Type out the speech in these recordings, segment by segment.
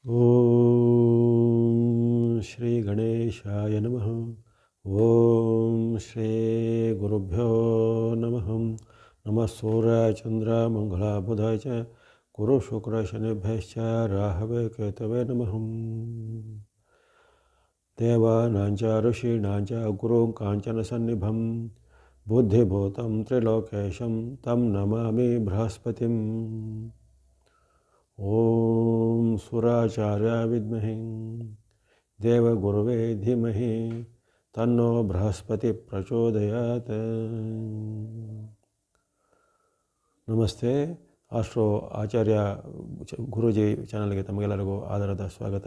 ಓಂ ಶ್ರೀ ಗಣೇಶಾಯ ನಮಃ. ಓಂ ಶ್ರೀ ಗುರುಭ್ಯೋ ನಮಃ. ನಮಃ ಸೂರ್ಯಾಯ ಚಂದ್ರ ಮಂಗಳ ಬುಧಾಯ ಚ ಗುರು ಶುಕ್ರ ಶನಿಭ್ಯಶ್ಚ ರಾಹವೇ ಕೇತವೇ ನಮಃ. ದೇವಾನಾಂ ಚ ಋಷೀಣಾಂ ಚ ಗುರುಂ ಕಾಂಚನ ಸನ್ನಿಭಂ ಬುದ್ಧಿಭೂತಂ ತ್ರಿಲೋಕೇಶಂ ತಂ ನಮಾಮಿ ಬೃಹಸ್ಪತಿಂ. ಓಂ ಸುರಾಚಾರ್ಯ ವಿದ್ಮಹಿ ದೇವಗುರುವೇ ಧೀಮಹಿ ತನ್ನೋ ಬೃಹಸ್ಪತಿ ಪ್ರಚೋದಯಾತ್. ನಮಸ್ತೆ. ಆಸ್ಟ್ರೋ ಆಚಾರ್ಯ ಗುರೂಜಿ ಚಾನಲ್ಗೆ ತಮಗೆಲ್ಲರಿಗೂ ಆಧಾರದ ಸ್ವಾಗತ.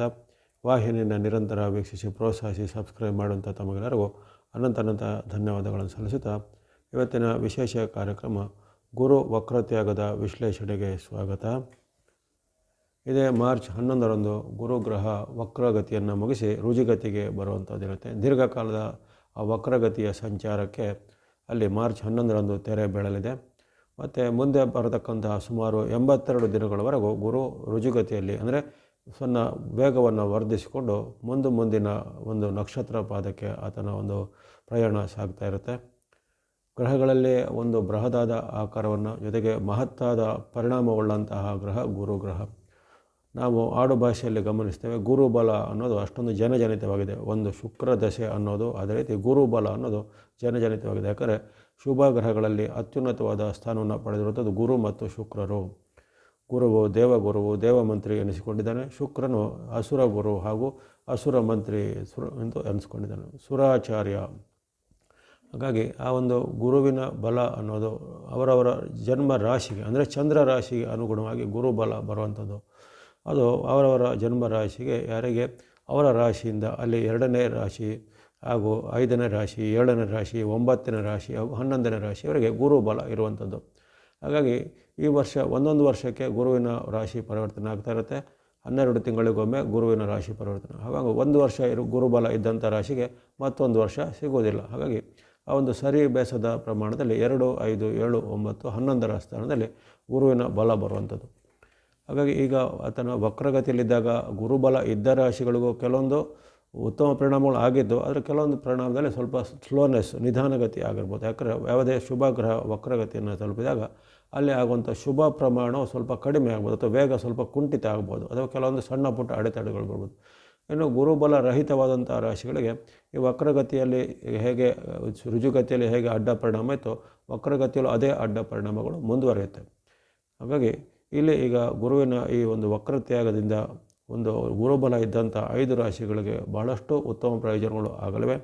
ವಾಹಿನಿಯನ್ನು ನಿರಂತರ ವೀಕ್ಷಿಸಿ ಪ್ರೋತ್ಸಾಹಿಸಿ ಸಬ್ಸ್ಕ್ರೈಬ್ ಮಾಡುವಂಥ ತಮಗೆಲ್ಲರಿಗೂ ಅನಂತ ಧನ್ಯವಾದಗಳನ್ನು ಸಲ್ಲಿಸುತ್ತಾ ಇವತ್ತಿನ ವಿಶೇಷ ಕಾರ್ಯಕ್ರಮ ಗುರು ವಕ್ರತ್ಯಾಗದ ವಿಶ್ಲೇಷಣೆಗೆ ಸ್ವಾಗತ. ಇದೇ ಮಾರ್ಚ್ 11ರಂದು ಗುರುಗ್ರಹ ವಕ್ರಗತಿಯನ್ನು ಮುಗಿಸಿ ರುಜುಗತಿಗೆ ಬರುವಂಥದ್ದಿರುತ್ತೆ. ದೀರ್ಘಕಾಲದ ಆ ವಕ್ರಗತಿಯ ಸಂಚಾರಕ್ಕೆ ಅಲ್ಲಿ ಮಾರ್ಚ್ 11ರಂದು ತೆರೆ ಬೀಳಲಿದೆ. ಮತ್ತು ಮುಂದೆ ಬರತಕ್ಕಂತಹ ಸುಮಾರು 82 ದಿನಗಳವರೆಗೂ ಗುರು ರುಜುಗತಿಯಲ್ಲಿ ಅಂದರೆ ಸಣ್ಣ ವೇಗವನ್ನು ವರ್ಧಿಸಿಕೊಂಡು ಮುಂದಿನ ಒಂದು ನಕ್ಷತ್ರ ಪಾದಕ್ಕೆ ಆತನ ಒಂದು ಪ್ರಯಾಣ ಸಾಗ್ತಾ ಇರುತ್ತೆ. ಗ್ರಹಗಳಲ್ಲಿ ಒಂದು ಬೃಹದಾದ ಆಕಾರವನ್ನು ಜೊತೆಗೆ ಮಹತ್ತಾದ ಪರಿಣಾಮವುಳ್ಳಂತಹ ಗ್ರಹ ಗುರುಗ್ರಹ. ನಾವು ಆಡು ಭಾಷೆಯಲ್ಲಿ ಗಮನಿಸ್ತೇವೆ ಗುರುಬಲ ಅನ್ನೋದು ಅಷ್ಟೊಂದು ಜನಜನಿತವಾಗಿದೆ. ಒಂದು ಶುಕ್ರ ದಶೆ ಅನ್ನೋದು ಅದೇ ರೀತಿ ಗುರುಬಲ ಅನ್ನೋದು ಜನಜನಿತವಾಗಿದೆ. ಯಾಕಂದರೆ ಶುಭ ಗ್ರಹಗಳಲ್ಲಿ ಅತ್ಯುನ್ನತವಾದ ಸ್ಥಾನವನ್ನು ಪಡೆದಿರುವಂಥದ್ದು ಗುರು ಮತ್ತು ಶುಕ್ರರು. ಗುರುವು ದೇವಗುರುವು ದೇವಮಂತ್ರಿ ಎನಿಸಿಕೊಂಡಿದ್ದಾನೆ. ಶುಕ್ರನು ಅಸುರ ಗುರು ಹಾಗೂ ಅಸುರ ಮಂತ್ರಿ ಎಂದು ಎನಿಸ್ಕೊಂಡಿದ್ದಾನೆ, ಸುರಾಚಾರ್ಯ. ಹಾಗಾಗಿ ಆ ಒಂದು ಗುರುವಿನ ಬಲ ಅನ್ನೋದು ಅವರವರ ಜನ್ಮ ರಾಶಿಗೆ ಅಂದರೆ ಚಂದ್ರ ರಾಶಿಗೆ ಅನುಗುಣವಾಗಿ ಗುರುಬಲ ಬರುವಂಥದ್ದು. ಅದು ಅವರವರ ಜನ್ಮ ರಾಶಿಗೆ ಯಾರಿಗೆ ಅವರ ರಾಶಿಯಿಂದ ಅಲ್ಲಿ 2ನೇ ರಾಶಿ ಹಾಗೂ 5ನೇ ರಾಶಿ 7ನೇ ರಾಶಿ 9ನೇ ರಾಶಿ ಹಾಗೂ 11ನೇ ರಾಶಿಯವರೆಗೆ ಗುರುಬಲ ಇರುವಂಥದ್ದು. ಹಾಗಾಗಿ ಈ ವರ್ಷ ಒಂದೊಂದು ವರ್ಷಕ್ಕೆ ಗುರುವಿನ ರಾಶಿ ಪರಿವರ್ತನೆ ಆಗ್ತಾ ಇರುತ್ತೆ. 12 ತಿಂಗಳಿಗೊಮ್ಮೆ ಗುರುವಿನ ರಾಶಿ ಪರಿವರ್ತನೆ. ಹಾಗಾಗಿ ಒಂದು ವರ್ಷ ಗುರುಬಲ ಇದ್ದಂಥ ರಾಶಿಗೆ ಮತ್ತೊಂದು ವರ್ಷ ಸಿಗೋದಿಲ್ಲ. ಹಾಗಾಗಿ ಆ ಒಂದು ಸರಿ ಬೇಸದ ಪ್ರಮಾಣದಲ್ಲಿ 2, 5, 7, 9, 11ರ ಸ್ಥಾನದಲ್ಲಿ ಗುರುವಿನ ಬಲ ಬರುವಂಥದ್ದು. ಹಾಗಾಗಿ ಈಗ ಆತನ ವಕ್ರಗತಿಯಲ್ಲಿದ್ದಾಗ ಗುರುಬಲ ಇದ್ದ ರಾಶಿಗಳಿಗೂ ಕೆಲವೊಂದು ಉತ್ತಮ ಪರಿಣಾಮಗಳು ಆಗಿದ್ದು, ಆದರೆ ಕೆಲವೊಂದು ಪರಿಣಾಮದಲ್ಲಿ ಸ್ವಲ್ಪ ಸ್ಲೋನೆಸ್ ನಿಧಾನಗತಿ ಆಗಿರ್ಬೋದು. ಯಾಕಂದರೆ ಯಾವುದೇ ಶುಭ ಗ್ರಹ ವಕ್ರಗತಿಯನ್ನು ತಲುಪಿದಾಗ ಅಲ್ಲಿ ಆಗುವಂಥ ಶುಭ ಪ್ರಮಾಣವು ಸ್ವಲ್ಪ ಕಡಿಮೆ ಆಗ್ಬೋದು ಅಥವಾ ವೇಗ ಸ್ವಲ್ಪ ಕುಂಠಿತ ಆಗ್ಬೋದು ಅಥವಾ ಕೆಲವೊಂದು ಸಣ್ಣ ಪುಟ್ಟ ಅಡೆತಡೆಗಳು ಬರ್ಬೋದು. ಇನ್ನು ಗುರುಬಲ ರಹಿತವಾದಂಥ ರಾಶಿಗಳಿಗೆ ಈ ವಕ್ರಗತಿಯಲ್ಲಿ ಹೇಗೆ ರುಜುಗತಿಯಲ್ಲಿ ಹೇಗೆ ಅಡ್ಡ ಪರಿಣಾಮ ಇತ್ತು, ವಕ್ರಗತಿಯಲ್ಲೂ ಅದೇ ಅಡ್ಡ ಪರಿಣಾಮಗಳು ಮುಂದುವರಿಯುತ್ತೆ. ಹಾಗಾಗಿ ಇಲ್ಲಿ ಈಗ ಗುರುವಿನ ಈ ಒಂದು ವಕ್ರತ್ಯಾಗದಿಂದ ಒಂದು ಗುರುಬಲ ಇದ್ದಂಥ 5 ರಾಶಿಗಳಿಗೆ ಬಹಳಷ್ಟು ಉತ್ತಮ ಪ್ರಯೋಜನಗಳು ಆಗಲಿವೆ.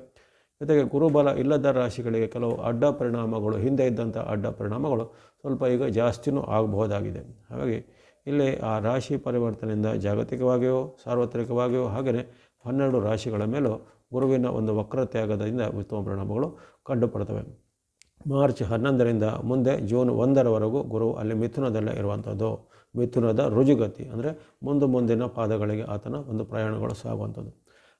ಜೊತೆಗೆ ಗುರುಬಲ ಇಲ್ಲದ ರಾಶಿಗಳಿಗೆ ಕೆಲವು ಅಡ್ಡ ಪರಿಣಾಮಗಳು, ಹಿಂದೆ ಇದ್ದಂಥ ಅಡ್ಡ ಪರಿಣಾಮಗಳು ಸ್ವಲ್ಪ ಈಗ ಜಾಸ್ತಿನೂ ಆಗಬಹುದಾಗಿದೆ. ಹಾಗಾಗಿ ಇಲ್ಲಿ ಆ ರಾಶಿ ಪರಿವರ್ತನೆಯಿಂದ ಜಾಗತಿಕವಾಗಿಯೂ ಸಾರ್ವತ್ರಿಕವಾಗಿಯೂ ಹಾಗೆಯೇ 12 ರಾಶಿಗಳ ಮೇಲೂ ಗುರುವಿನ ಒಂದು ವಕ್ರತ್ಯಾಗದಿಂದ ಉತ್ತಮ ಪರಿಣಾಮಗಳು ಕಂಡುಪಡ್ತವೆ. ಮಾರ್ಚ್ 11ರಿಂದ ಮುಂದೆ ಜೂನ್ 1ರವರೆಗೂ ಗುರು ಅಲ್ಲಿ ಮಿಥುನದಲ್ಲೇ ಇರುವಂಥದ್ದು. ಮಿಥುನದ ರುಜುಗತಿ ಅಂದರೆ ಮುಂದಿನ ಪಾದಗಳಿಗೆ ಆತನ ಒಂದು ಪ್ರಯಾಣಗಳು ಸಾಗುವಂಥದ್ದು.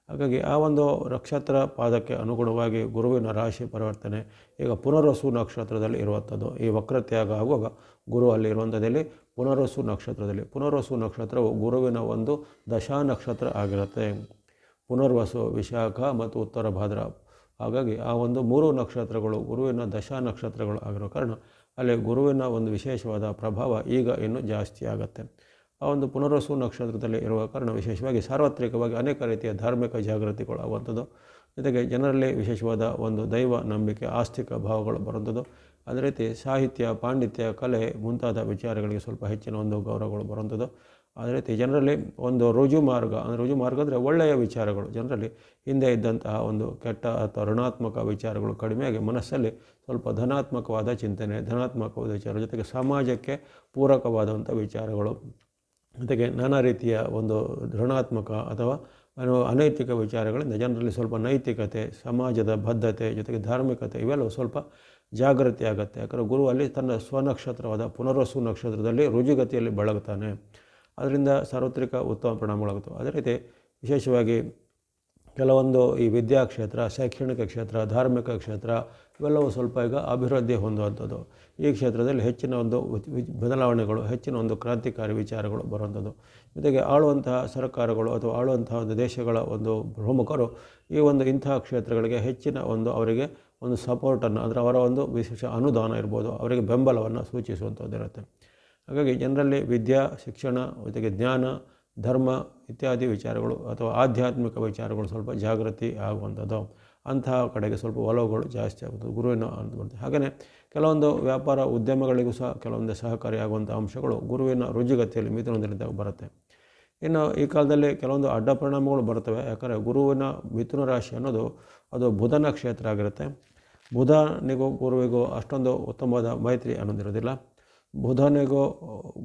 ಹಾಗಾಗಿ ಆ ಒಂದು ನಕ್ಷತ್ರ ಪಾದಕ್ಕೆ ಅನುಗುಣವಾಗಿ ಗುರುವಿನ ರಾಶಿ ಪರಿವರ್ತನೆ ಈಗ ಪುನರ್ವಸು ನಕ್ಷತ್ರದಲ್ಲಿ ಇರುವಂಥದ್ದು. ಈ ವಕ್ರತ್ಯಾಗ ಆಗುವಾಗ ಗುರು ಅಲ್ಲಿ ಇರುವಂಥದ್ದಲ್ಲಿ ಪುನರ್ವಸು ನಕ್ಷತ್ರದಲ್ಲಿ. ಪುನರ್ವಸು ನಕ್ಷತ್ರವು ಗುರುವಿನ ಒಂದು ದಶಾ ನಕ್ಷತ್ರ ಆಗಿರುತ್ತೆ. ಪುನರ್ವಸು, ವಿಶಾಖ ಮತ್ತು ಉತ್ತರ ಭಾದ್ರ. ಹಾಗಾಗಿ ಆ ಒಂದು 3 ನಕ್ಷತ್ರಗಳು ಗುರುವಿನ ದಶಾ ನಕ್ಷತ್ರಗಳು ಆಗಿರೋ ಕಾರಣ ಅಲ್ಲಿ ಗುರುವಿನ ಒಂದು ವಿಶೇಷವಾದ ಪ್ರಭಾವ ಈಗ ಇನ್ನೂ ಜಾಸ್ತಿ ಆಗುತ್ತೆ. ಆ ಒಂದು ಪುನರ್ವಸು ನಕ್ಷತ್ರದಲ್ಲಿ ಇರುವ ಕಾರಣ ವಿಶೇಷವಾಗಿ ಸಾರ್ವತ್ರಿಕವಾಗಿ ಅನೇಕ ರೀತಿಯ ಧಾರ್ಮಿಕ ಜಾಗೃತಿಗಳು ಆಗುವಂಥದ್ದು. ಜೊತೆಗೆ ಜನರಲ್ಲಿ ವಿಶೇಷವಾದ ಒಂದು ದೈವ ನಂಬಿಕೆ, ಆಸ್ತಿಕ ಭಾವಗಳು ಬರುವಂಥದ್ದು. ಅದೇ ರೀತಿ ಸಾಹಿತ್ಯ, ಪಾಂಡಿತ್ಯ, ಕಲೆ ಮುಂತಾದ ವಿಚಾರಗಳಿಗೆ ಸ್ವಲ್ಪ ಹೆಚ್ಚಿನ ಒಂದು ಗೌರವಗಳು ಬರುವಂಥದ್ದು. ಅದೇ ರೀತಿ ಜನರಲ್ಲಿ ಒಂದು ರುಜು ಮಾರ್ಗ ಅಂದರೆ ಒಳ್ಳೆಯ ವಿಚಾರಗಳು, ಜನರಲ್ಲಿ ಹಿಂದೆ ಇದ್ದಂತಹ ಒಂದು ಕೆಟ್ಟ ಅಥವಾ ಋಣಾತ್ಮಕ ವಿಚಾರಗಳು ಕಡಿಮೆಯಾಗಿ ಮನಸ್ಸಲ್ಲಿ ಸ್ವಲ್ಪ ಧನಾತ್ಮಕವಾದ ಚಿಂತನೆ, ಧನಾತ್ಮಕವಾದ ವಿಚಾರ, ಜೊತೆಗೆ ಸಮಾಜಕ್ಕೆ ಪೂರಕವಾದಂಥ ವಿಚಾರಗಳು, ಜೊತೆಗೆ ನಾನಾ ರೀತಿಯ ಒಂದು ಋಣಾತ್ಮಕ ಅಥವಾ ಅನೈತಿಕ ವಿಚಾರಗಳಿಂದ ಜನರಲ್ಲಿ ಸ್ವಲ್ಪ ನೈತಿಕತೆ, ಸಮಾಜದ ಬದ್ಧತೆ, ಜೊತೆಗೆ ಧಾರ್ಮಿಕತೆ ಇವೆಲ್ಲವೂ ಸ್ವಲ್ಪ ಜಾಗೃತಿ ಆಗುತ್ತೆ. ಯಾಕಂದರೆ ಗುರು ಅಲ್ಲಿ ತನ್ನ ಸ್ವನಕ್ಷತ್ರವಾದ ಪುನರ್ವಸು ನಕ್ಷತ್ರದಲ್ಲಿ ರುಜುಗತಿಯಲ್ಲಿ ಬೆಳಗುತ್ತಾನೆ. ಅದರಿಂದ ಸಾರ್ವತ್ರಿಕ ಉತ್ತಮ ಪರಿಣಾಮಗಳಾಗುತ್ತವೆ. ಅದೇ ರೀತಿ ವಿಶೇಷವಾಗಿ ಕೆಲವೊಂದು ಈ ವಿದ್ಯಾಕ್ಷೇತ್ರ, ಶೈಕ್ಷಣಿಕ ಕ್ಷೇತ್ರ, ಧಾರ್ಮಿಕ ಕ್ಷೇತ್ರ, ಇವೆಲ್ಲವೂ ಸ್ವಲ್ಪ ಈಗ ಅಭಿವೃದ್ಧಿ ಹೊಂದುವಂಥದ್ದು. ಈ ಕ್ಷೇತ್ರದಲ್ಲಿ ಹೆಚ್ಚಿನ ಒಂದು ಬದಲಾವಣೆಗಳು, ಹೆಚ್ಚಿನ ಒಂದು ಕ್ರಾಂತಿಕಾರಿ ವಿಚಾರಗಳು ಬರುವಂಥದ್ದು. ಜೊತೆಗೆ ಆಳುವಂತಹ ಸರ್ಕಾರಗಳು ಅಥವಾ ಆಳುವಂತಹ ಒಂದು ದೇಶಗಳ ಒಂದು ಪ್ರಮುಖರು ಈ ಒಂದು ಇಂತಹ ಕ್ಷೇತ್ರಗಳಿಗೆ ಹೆಚ್ಚಿನ ಒಂದು ಅವರಿಗೆ ಒಂದು ಸಪೋರ್ಟನ್ನು, ಅಂದರೆ ಅವರ ಒಂದು ವಿಶೇಷ ಅನುದಾನ ಇರ್ಬೋದು, ಅವರಿಗೆ ಬೆಂಬಲವನ್ನು ಸೂಚಿಸುವಂಥದ್ದಿರುತ್ತೆ. ಹಾಗಾಗಿ ಜನರಲ್ಲಿ ವಿದ್ಯಾ, ಶಿಕ್ಷಣ, ಜೊತೆಗೆ ಜ್ಞಾನ, ಧರ್ಮ ಇತ್ಯಾದಿ ವಿಚಾರಗಳು ಅಥವಾ ಆಧ್ಯಾತ್ಮಿಕ ವಿಚಾರಗಳು ಸ್ವಲ್ಪ ಜಾಗೃತಿ ಆಗುವಂಥದ್ದು, ಅಂತಹ ಕಡೆಗೆ ಸ್ವಲ್ಪ ಒಲವುಗಳು ಜಾಸ್ತಿ ಆಗುತ್ತದೆ ಗುರುವಿನ ಅಂತ. ಹಾಗೆಯೇ ಕೆಲವೊಂದು ವ್ಯಾಪಾರ ಉದ್ಯಮಗಳಿಗೂ ಸಹ ಕೆಲವೊಂದು ಸಹಕಾರಿಯಾಗುವಂಥ ಅಂಶಗಳು ಗುರುವಿನ ರುಜುಗತಿಯಲ್ಲಿ ಮಿಥುನದಲ್ಲಿದ್ದಾಗ ಬರುತ್ತೆ. ಇನ್ನು ಈ ಕಾಲದಲ್ಲಿ ಕೆಲವೊಂದು ಅಡ್ಡ ಪರಿಣಾಮಗಳು ಬರ್ತವೆ. ಯಾಕಂದರೆ ಗುರುವಿನ ಮಿಥುನ ರಾಶಿ ಅನ್ನೋದು ಅದು ಬುಧನ ಕ್ಷೇತ್ರ ಆಗಿರುತ್ತೆ. ಬುಧನಿಗೂ ಗುರುವಿಗೂ ಅಷ್ಟೊಂದು ಉತ್ತಮವಾದ ಮೈತ್ರಿ ಅನ್ನೋದಿರೋದಿಲ್ಲ. ಬುಧನಿಗೂ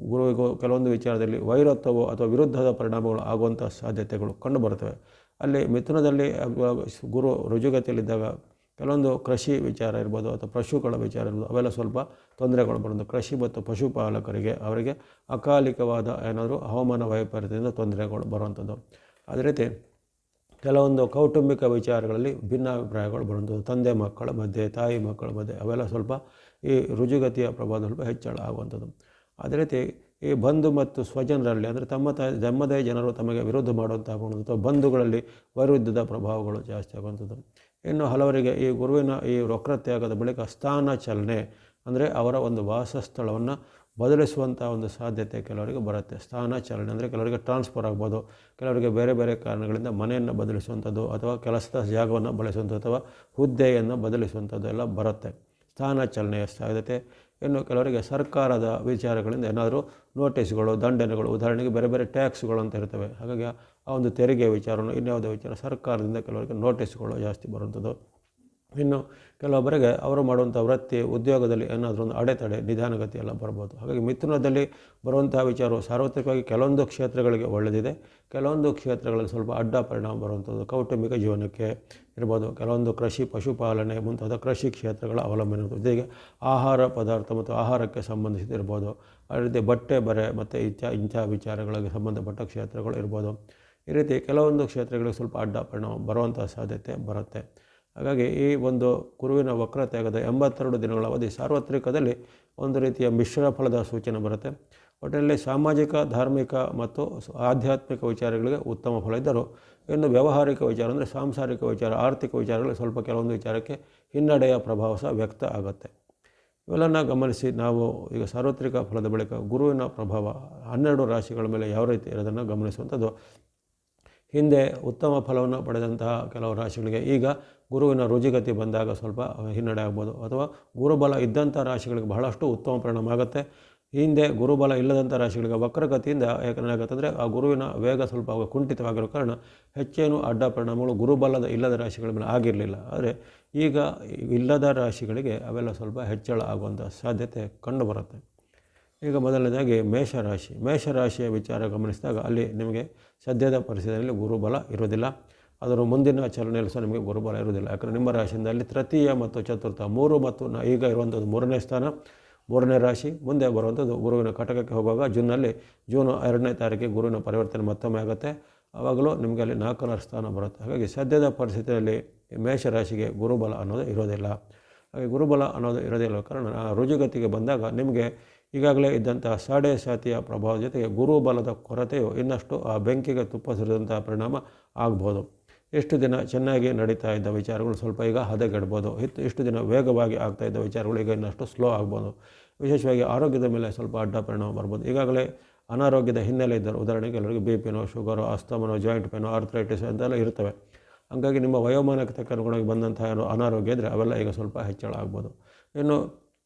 ಗುರುವಿಗೂ ಕೆಲವೊಂದು ವಿಚಾರದಲ್ಲಿ ವೈರತ್ವವು ಅಥವಾ ವಿರುದ್ಧದ ಪರಿಣಾಮಗಳು ಆಗುವಂಥ ಸಾಧ್ಯತೆಗಳು ಕಂಡುಬರ್ತವೆ. ಅಲ್ಲಿ ಮಿಥುನದಲ್ಲಿ ಗುರು ರುಜುಗತಿಯಲ್ಲಿದ್ದಾಗ ಕೆಲವೊಂದು ಕೃಷಿ ವಿಚಾರ ಇರ್ಬೋದು ಅಥವಾ ಪಶುಗಳ ವಿಚಾರ ಇರ್ಬೋದು, ಅವೆಲ್ಲ ಸ್ವಲ್ಪ ತೊಂದರೆಗಳು ಬರೋದು. ಕೃಷಿ ಮತ್ತು ಪಶುಪಾಲಕರಿಗೆ ಅವರಿಗೆ ಅಕಾಲಿಕವಾದ ಏನಾದರೂ ಹವಾಮಾನ ವೈಪರೀತ್ಯದಿಂದ ತೊಂದರೆಗಳು ಬರುವಂಥದ್ದು. ಅದೇ ರೀತಿ ಕೆಲವೊಂದು ಕೌಟುಂಬಿಕ ವಿಚಾರಗಳಲ್ಲಿ ಭಿನ್ನಾಭಿಪ್ರಾಯಗಳು ಬರುವಂಥದ್ದು, ತಂದೆ ಮಕ್ಕಳ ಮಧ್ಯೆ, ತಾಯಿ ಮಕ್ಕಳ ಮಧ್ಯೆ, ಅವೆಲ್ಲ ಸ್ವಲ್ಪ ಈ ರುಜುಗತಿಯ ಪ್ರಭಾವ ಸ್ವಲ್ಪ ಹೆಚ್ಚಳ ಆಗುವಂಥದ್ದು. ಅದೇ ರೀತಿ ಈ ಬಂಧು ಮತ್ತು ಸ್ವಜನರಲ್ಲಿ, ಅಂದರೆ ತಮ್ಮದೇ ಜನರು ತಮಗೆ ವಿರೋಧ ಮಾಡುವಂಥ ಅಥವಾ ಬಂಧುಗಳಲ್ಲಿ ವೈರುಧ್ಯದ ಪ್ರಭಾವಗಳು ಜಾಸ್ತಿ ಆಗುವಂಥದ್ದು. ಇನ್ನು ಹಲವರಿಗೆ ಈ ಗುರುವಿನ ಈ ವಕ್ರತ್ಯಾಗದ ಬಳಿಕ ಸ್ಥಾನ ಚಲನೆ, ಅಂದರೆ ಅವರ ಒಂದು ವಾಸಸ್ಥಳವನ್ನು ಬದಲಿಸುವಂಥ ಒಂದು ಸಾಧ್ಯತೆ ಕೆಲವರಿಗೆ ಬರುತ್ತೆ. ಸ್ಥಾನ ಚಲನೆ ಅಂದರೆ ಕೆಲವರಿಗೆ ಟ್ರಾನ್ಸ್ಫರ್ ಆಗ್ಬೋದು, ಕೆಲವರಿಗೆ ಬೇರೆ ಬೇರೆ ಕಾರಣಗಳಿಂದ ಮನೆಯನ್ನು ಬದಲಿಸುವಂಥದ್ದು ಅಥವಾ ಕೆಲಸದ ಜಾಗವನ್ನು ಬಳಸುವಂಥದ್ದು ಅಥವಾ ಹುದ್ದೆಯನ್ನು ಬದಲಿಸುವಂಥದ್ದು ಎಲ್ಲ ಬರುತ್ತೆ, ಸ್ಥಾನ ಚಲನೆಯ ಸಾಧ್ಯತೆ. ಇನ್ನು ಕೆಲವರಿಗೆ ಸರ್ಕಾರದ ವಿಚಾರಗಳಿಂದ ಏನಾದರೂ ನೋಟಿಸ್ಗಳು, ದಂಡನೆಗಳು, ಉದಾಹರಣೆಗೆ ಬೇರೆ ಬೇರೆ ಟ್ಯಾಕ್ಸ್ಗಳು ಅಂತ ಇರ್ತವೆ. ಹಾಗಾಗಿ ಆ ಒಂದು ತೆರಿಗೆ ವಿಚಾರವನ್ನು, ಇನ್ಯಾವುದೇ ವಿಚಾರ ಸರ್ಕಾರದಿಂದ ಕೆಲವರಿಗೆ ನೋಟಿಸ್ಗಳು ಜಾಸ್ತಿ ಬರುವಂಥದ್ದು. ಇನ್ನು ಕೆಲವೊಬ್ಬರಿಗೆ ಅವರು ಮಾಡುವಂಥ ವೃತ್ತಿ ಉದ್ಯೋಗದಲ್ಲಿ ಏನಾದರೂ ಒಂದು ಅಡೆತಡೆ, ನಿಧಾನಗತಿ ಎಲ್ಲ ಬರ್ಬೋದು. ಹಾಗಾಗಿ ಮಿಥುನದಲ್ಲಿ ಬರುವಂತಹ ವಿಚಾರವು ಸಾರ್ವತ್ರಿಕವಾಗಿ ಕೆಲವೊಂದು ಕ್ಷೇತ್ರಗಳಿಗೆ ಒಳ್ಳೆಯದಿದೆ, ಕೆಲವೊಂದು ಕ್ಷೇತ್ರಗಳಲ್ಲಿ ಸ್ವಲ್ಪ ಅಡ್ಡ ಪರಿಣಾಮ ಬರುವಂಥದ್ದು. ಕೌಟುಂಬಿಕ ಜೀವನಕ್ಕೆ ಇರ್ಬೋದು, ಕೆಲವೊಂದು ಕೃಷಿ ಪಶುಪಾಲನೆ ಮುಂತಾದ ಕೃಷಿ ಕ್ಷೇತ್ರಗಳ ಅವಲಂಬನೆ ಇರ್ಬೋದು. ಜೊತೆಗೆ ಆಹಾರ ಪದಾರ್ಥ ಮತ್ತು ಆಹಾರಕ್ಕೆ ಸಂಬಂಧಿಸಿದಿರ್ಬೋದು. ಅದೇ ರೀತಿ ಬಟ್ಟೆ ಬರೆ ಮತ್ತು ಇಂಥ ವಿಚಾರಗಳಿಗೆ ಸಂಬಂಧಪಟ್ಟ ಕ್ಷೇತ್ರಗಳು ಇರ್ಬೋದು. ಈ ರೀತಿ ಕೆಲವೊಂದು ಕ್ಷೇತ್ರಗಳಿಗೆ ಸ್ವಲ್ಪ ಅಡ್ಡ ಪರಿಣಾಮ ಬರುವಂಥ ಸಾಧ್ಯತೆ ಬರುತ್ತೆ. ಹಾಗಾಗಿ ಈ ಒಂದು ಗುರುವಿನ ವಕ್ರತ್ಯಾಗದ 82 ದಿನಗಳ ಅವಧಿ ಸಾರ್ವತ್ರಿಕದಲ್ಲಿ ಒಂದು ರೀತಿಯ ಮಿಶ್ರ ಫಲದ ಸೂಚನೆ ಬರುತ್ತೆ. ಒಟ್ಟಿನಲ್ಲಿ ಸಾಮಾಜಿಕ, ಧಾರ್ಮಿಕ ಮತ್ತು ಆಧ್ಯಾತ್ಮಿಕ ವಿಚಾರಗಳಿಗೆ ಉತ್ತಮ ಫಲ ಇದ್ದರೂ, ಇನ್ನು ವ್ಯಾವಹಾರಿಕ ವಿಚಾರ ಅಂದರೆ ಸಾಂಸಾರಿಕ ವಿಚಾರ, ಆರ್ಥಿಕ ವಿಚಾರಗಳಲ್ಲಿ ಸ್ವಲ್ಪ ಕೆಲವೊಂದು ವಿಚಾರಕ್ಕೆ ಹಿನ್ನಡೆಯ ಪ್ರಭಾವ ಸಹ ವ್ಯಕ್ತ ಆಗುತ್ತೆ. ಇವೆಲ್ಲನ ಗಮನಿಸಿ ನಾವು ಈಗ ಸಾರ್ವತ್ರಿಕ ಫಲದ ಬಳಿಕ ಗುರುವಿನ ಪ್ರಭಾವ 12 ರಾಶಿಗಳ ಮೇಲೆ ಯಾವ ರೀತಿ ಇರೋದನ್ನು ಗಮನಿಸುವಂಥದ್ದು. ಹಿಂದೆ ಉತ್ತಮ ಫಲವನ್ನು ಪಡೆದಂತಹ ಕೆಲವು ರಾಶಿಗಳಿಗೆ ಈಗ ಗುರುವಿನ ರುಜಿಗತಿ ಬಂದಾಗ ಸ್ವಲ್ಪ ಹಿನ್ನಡೆ ಆಗ್ಬೋದು, ಅಥವಾ ಗುರುಬಲ ಇದ್ದಂಥ ರಾಶಿಗಳಿಗೆ ಬಹಳಷ್ಟು ಉತ್ತಮ ಪರಿಣಾಮ ಆಗುತ್ತೆ. ಹಿಂದೆ ಗುರುಬಲ ಇಲ್ಲದಂಥ ರಾಶಿಗಳಿಗೆ ವಕ್ರಗತಿಯಿಂದ ಏನಾಗುತ್ತಂದರೆ ಆ ಗುರುವಿನ ವೇಗ ಸ್ವಲ್ಪ ಕುಂಠಿತವಾಗಿರೋ ಕಾರಣ ಹೆಚ್ಚೇನು ಅಡ್ಡ ಪರಿಣಾಮಗಳು ಗುರುಬಲದ ಇಲ್ಲದ ರಾಶಿಗಳ ಮೇಲೆ ಆಗಿರಲಿಲ್ಲ. ಆದರೆ ಈಗ ಇಲ್ಲದ ರಾಶಿಗಳಿಗೆ ಅವೆಲ್ಲ ಸ್ವಲ್ಪ ಹೆಚ್ಚಳ ಆಗುವಂಥ ಸಾಧ್ಯತೆ ಕಂಡುಬರುತ್ತೆ. ಈಗ ಮೊದಲನೇದಾಗಿ ಮೇಷರಾಶಿಯ ವಿಚಾರ ಗಮನಿಸಿದಾಗ ಅಲ್ಲಿ ನಿಮಗೆ ಸದ್ಯದ ಪರಿಸ್ಥಿತಿಯಲ್ಲಿ ಗುರುಬಲ ಇರೋದಿಲ್ಲ. ಅದರ ಮುಂದಿನ ಚಲನೆಯಲ್ಲಿ ಸಹ ನಿಮಗೆ ಗುರುಬಲ ಇರೋದಿಲ್ಲ. ಯಾಕಂದರೆ ನಿಮ್ಮ ರಾಶಿಯಿಂದ ಅಲ್ಲಿ ತೃತೀಯ ಮತ್ತು ಚತುರ್ಥ 3 ಮತ್ತು ಈಗ ಇರುವಂಥದ್ದು 3ನೇ ಸ್ಥಾನ, 3ನೇ ರಾಶಿ. ಮುಂದೆ ಬರುವಂಥದ್ದು ಗುರುವಿನ ಕಟಕಕ್ಕೆ ಹೋಗುವಾಗ ಜೂನ್ 2ನೇ ತಾರೀಕಿಗೆ ಗುರುವಿನ ಪರಿವರ್ತನೆ ಮತ್ತೊಮ್ಮೆ ಆಗುತ್ತೆ. ಆವಾಗಲೂ ನಿಮಗೆ ಅಲ್ಲಿ 4ನೇ ಸ್ಥಾನ ಬರುತ್ತೆ. ಹಾಗಾಗಿ ಸದ್ಯದ ಪರಿಸ್ಥಿತಿಯಲ್ಲಿ ಮೇಷರಾಶಿಗೆ ಗುರುಬಲ ಅನ್ನೋದು ಇರೋದಿಲ್ಲ. ಹಾಗೆ ಗುರುಬಲ ಅನ್ನೋದು ಇರೋದಿಲ್ಲ ಕಾರಣ ಆ ರುಜುಗತಿಗೆ ಬಂದಾಗ ನಿಮಗೆ ಈಗಾಗಲೇ ಇದ್ದಂತಹ ಸಾಡೆ ಸಾತಿಯ ಪ್ರಭಾವ ಜೊತೆಗೆ ಗುರುಬಲದ ಕೊರತೆಯು ಇನ್ನಷ್ಟು ಆ ಬೆಂಕಿಗೆ ತುಪ್ಪ ಸುರಿದಂಥ ಪರಿಣಾಮ ಆಗ್ಬೋದು. ಎಷ್ಟು ದಿನ ಚೆನ್ನಾಗಿ ನಡೀತಾ ಇದ್ದ ವಿಚಾರಗಳು ಸ್ವಲ್ಪ ಈಗ ಹದಗೆಡ್ಬೋದು. ಇಷ್ಟು ದಿನ ವೇಗವಾಗಿ ಆಗ್ತಾ ಇದ್ದ ವಿಚಾರಗಳು ಈಗ ಇನ್ನಷ್ಟು ಸ್ಲೋ ಆಗ್ಬೋದು. ವಿಶೇಷವಾಗಿ ಆರೋಗ್ಯದ ಮೇಲೆ ಸ್ವಲ್ಪ ಅಡ್ಡ ಪರಿಣಾಮ ಬರ್ಬೋದು. ಈಗಾಗಲೇ ಅನಾರೋಗ್ಯದ ಹಿನ್ನೆಲೆ ಇದ್ದರು, ಉದಾಹರಣೆಗೆ ಕೆಲವರಿಗೆ BP, ಶುಗರು, ಅಸ್ತಮನೋ, ಜಾಯಿಂಟ್ ಪೇನೋ, ಆರ್ಥ್ರೈಟಿಸ್ ಅಂತೆಲ್ಲ ಇರ್ತವೆ. ಹಾಗಾಗಿ ನಿಮ್ಮ ವಯೋಮಾನಕ್ಕೆ ತಕ್ಕನುಗುಣವಾಗಿ ಬಂದಂತಹ ಅನಾರೋಗ್ಯ ಇದ್ದರೆ ಅವೆಲ್ಲ ಈಗ ಸ್ವಲ್ಪ ಹೆಚ್ಚಳ ಆಗ್ಬೋದು. ಇನ್ನು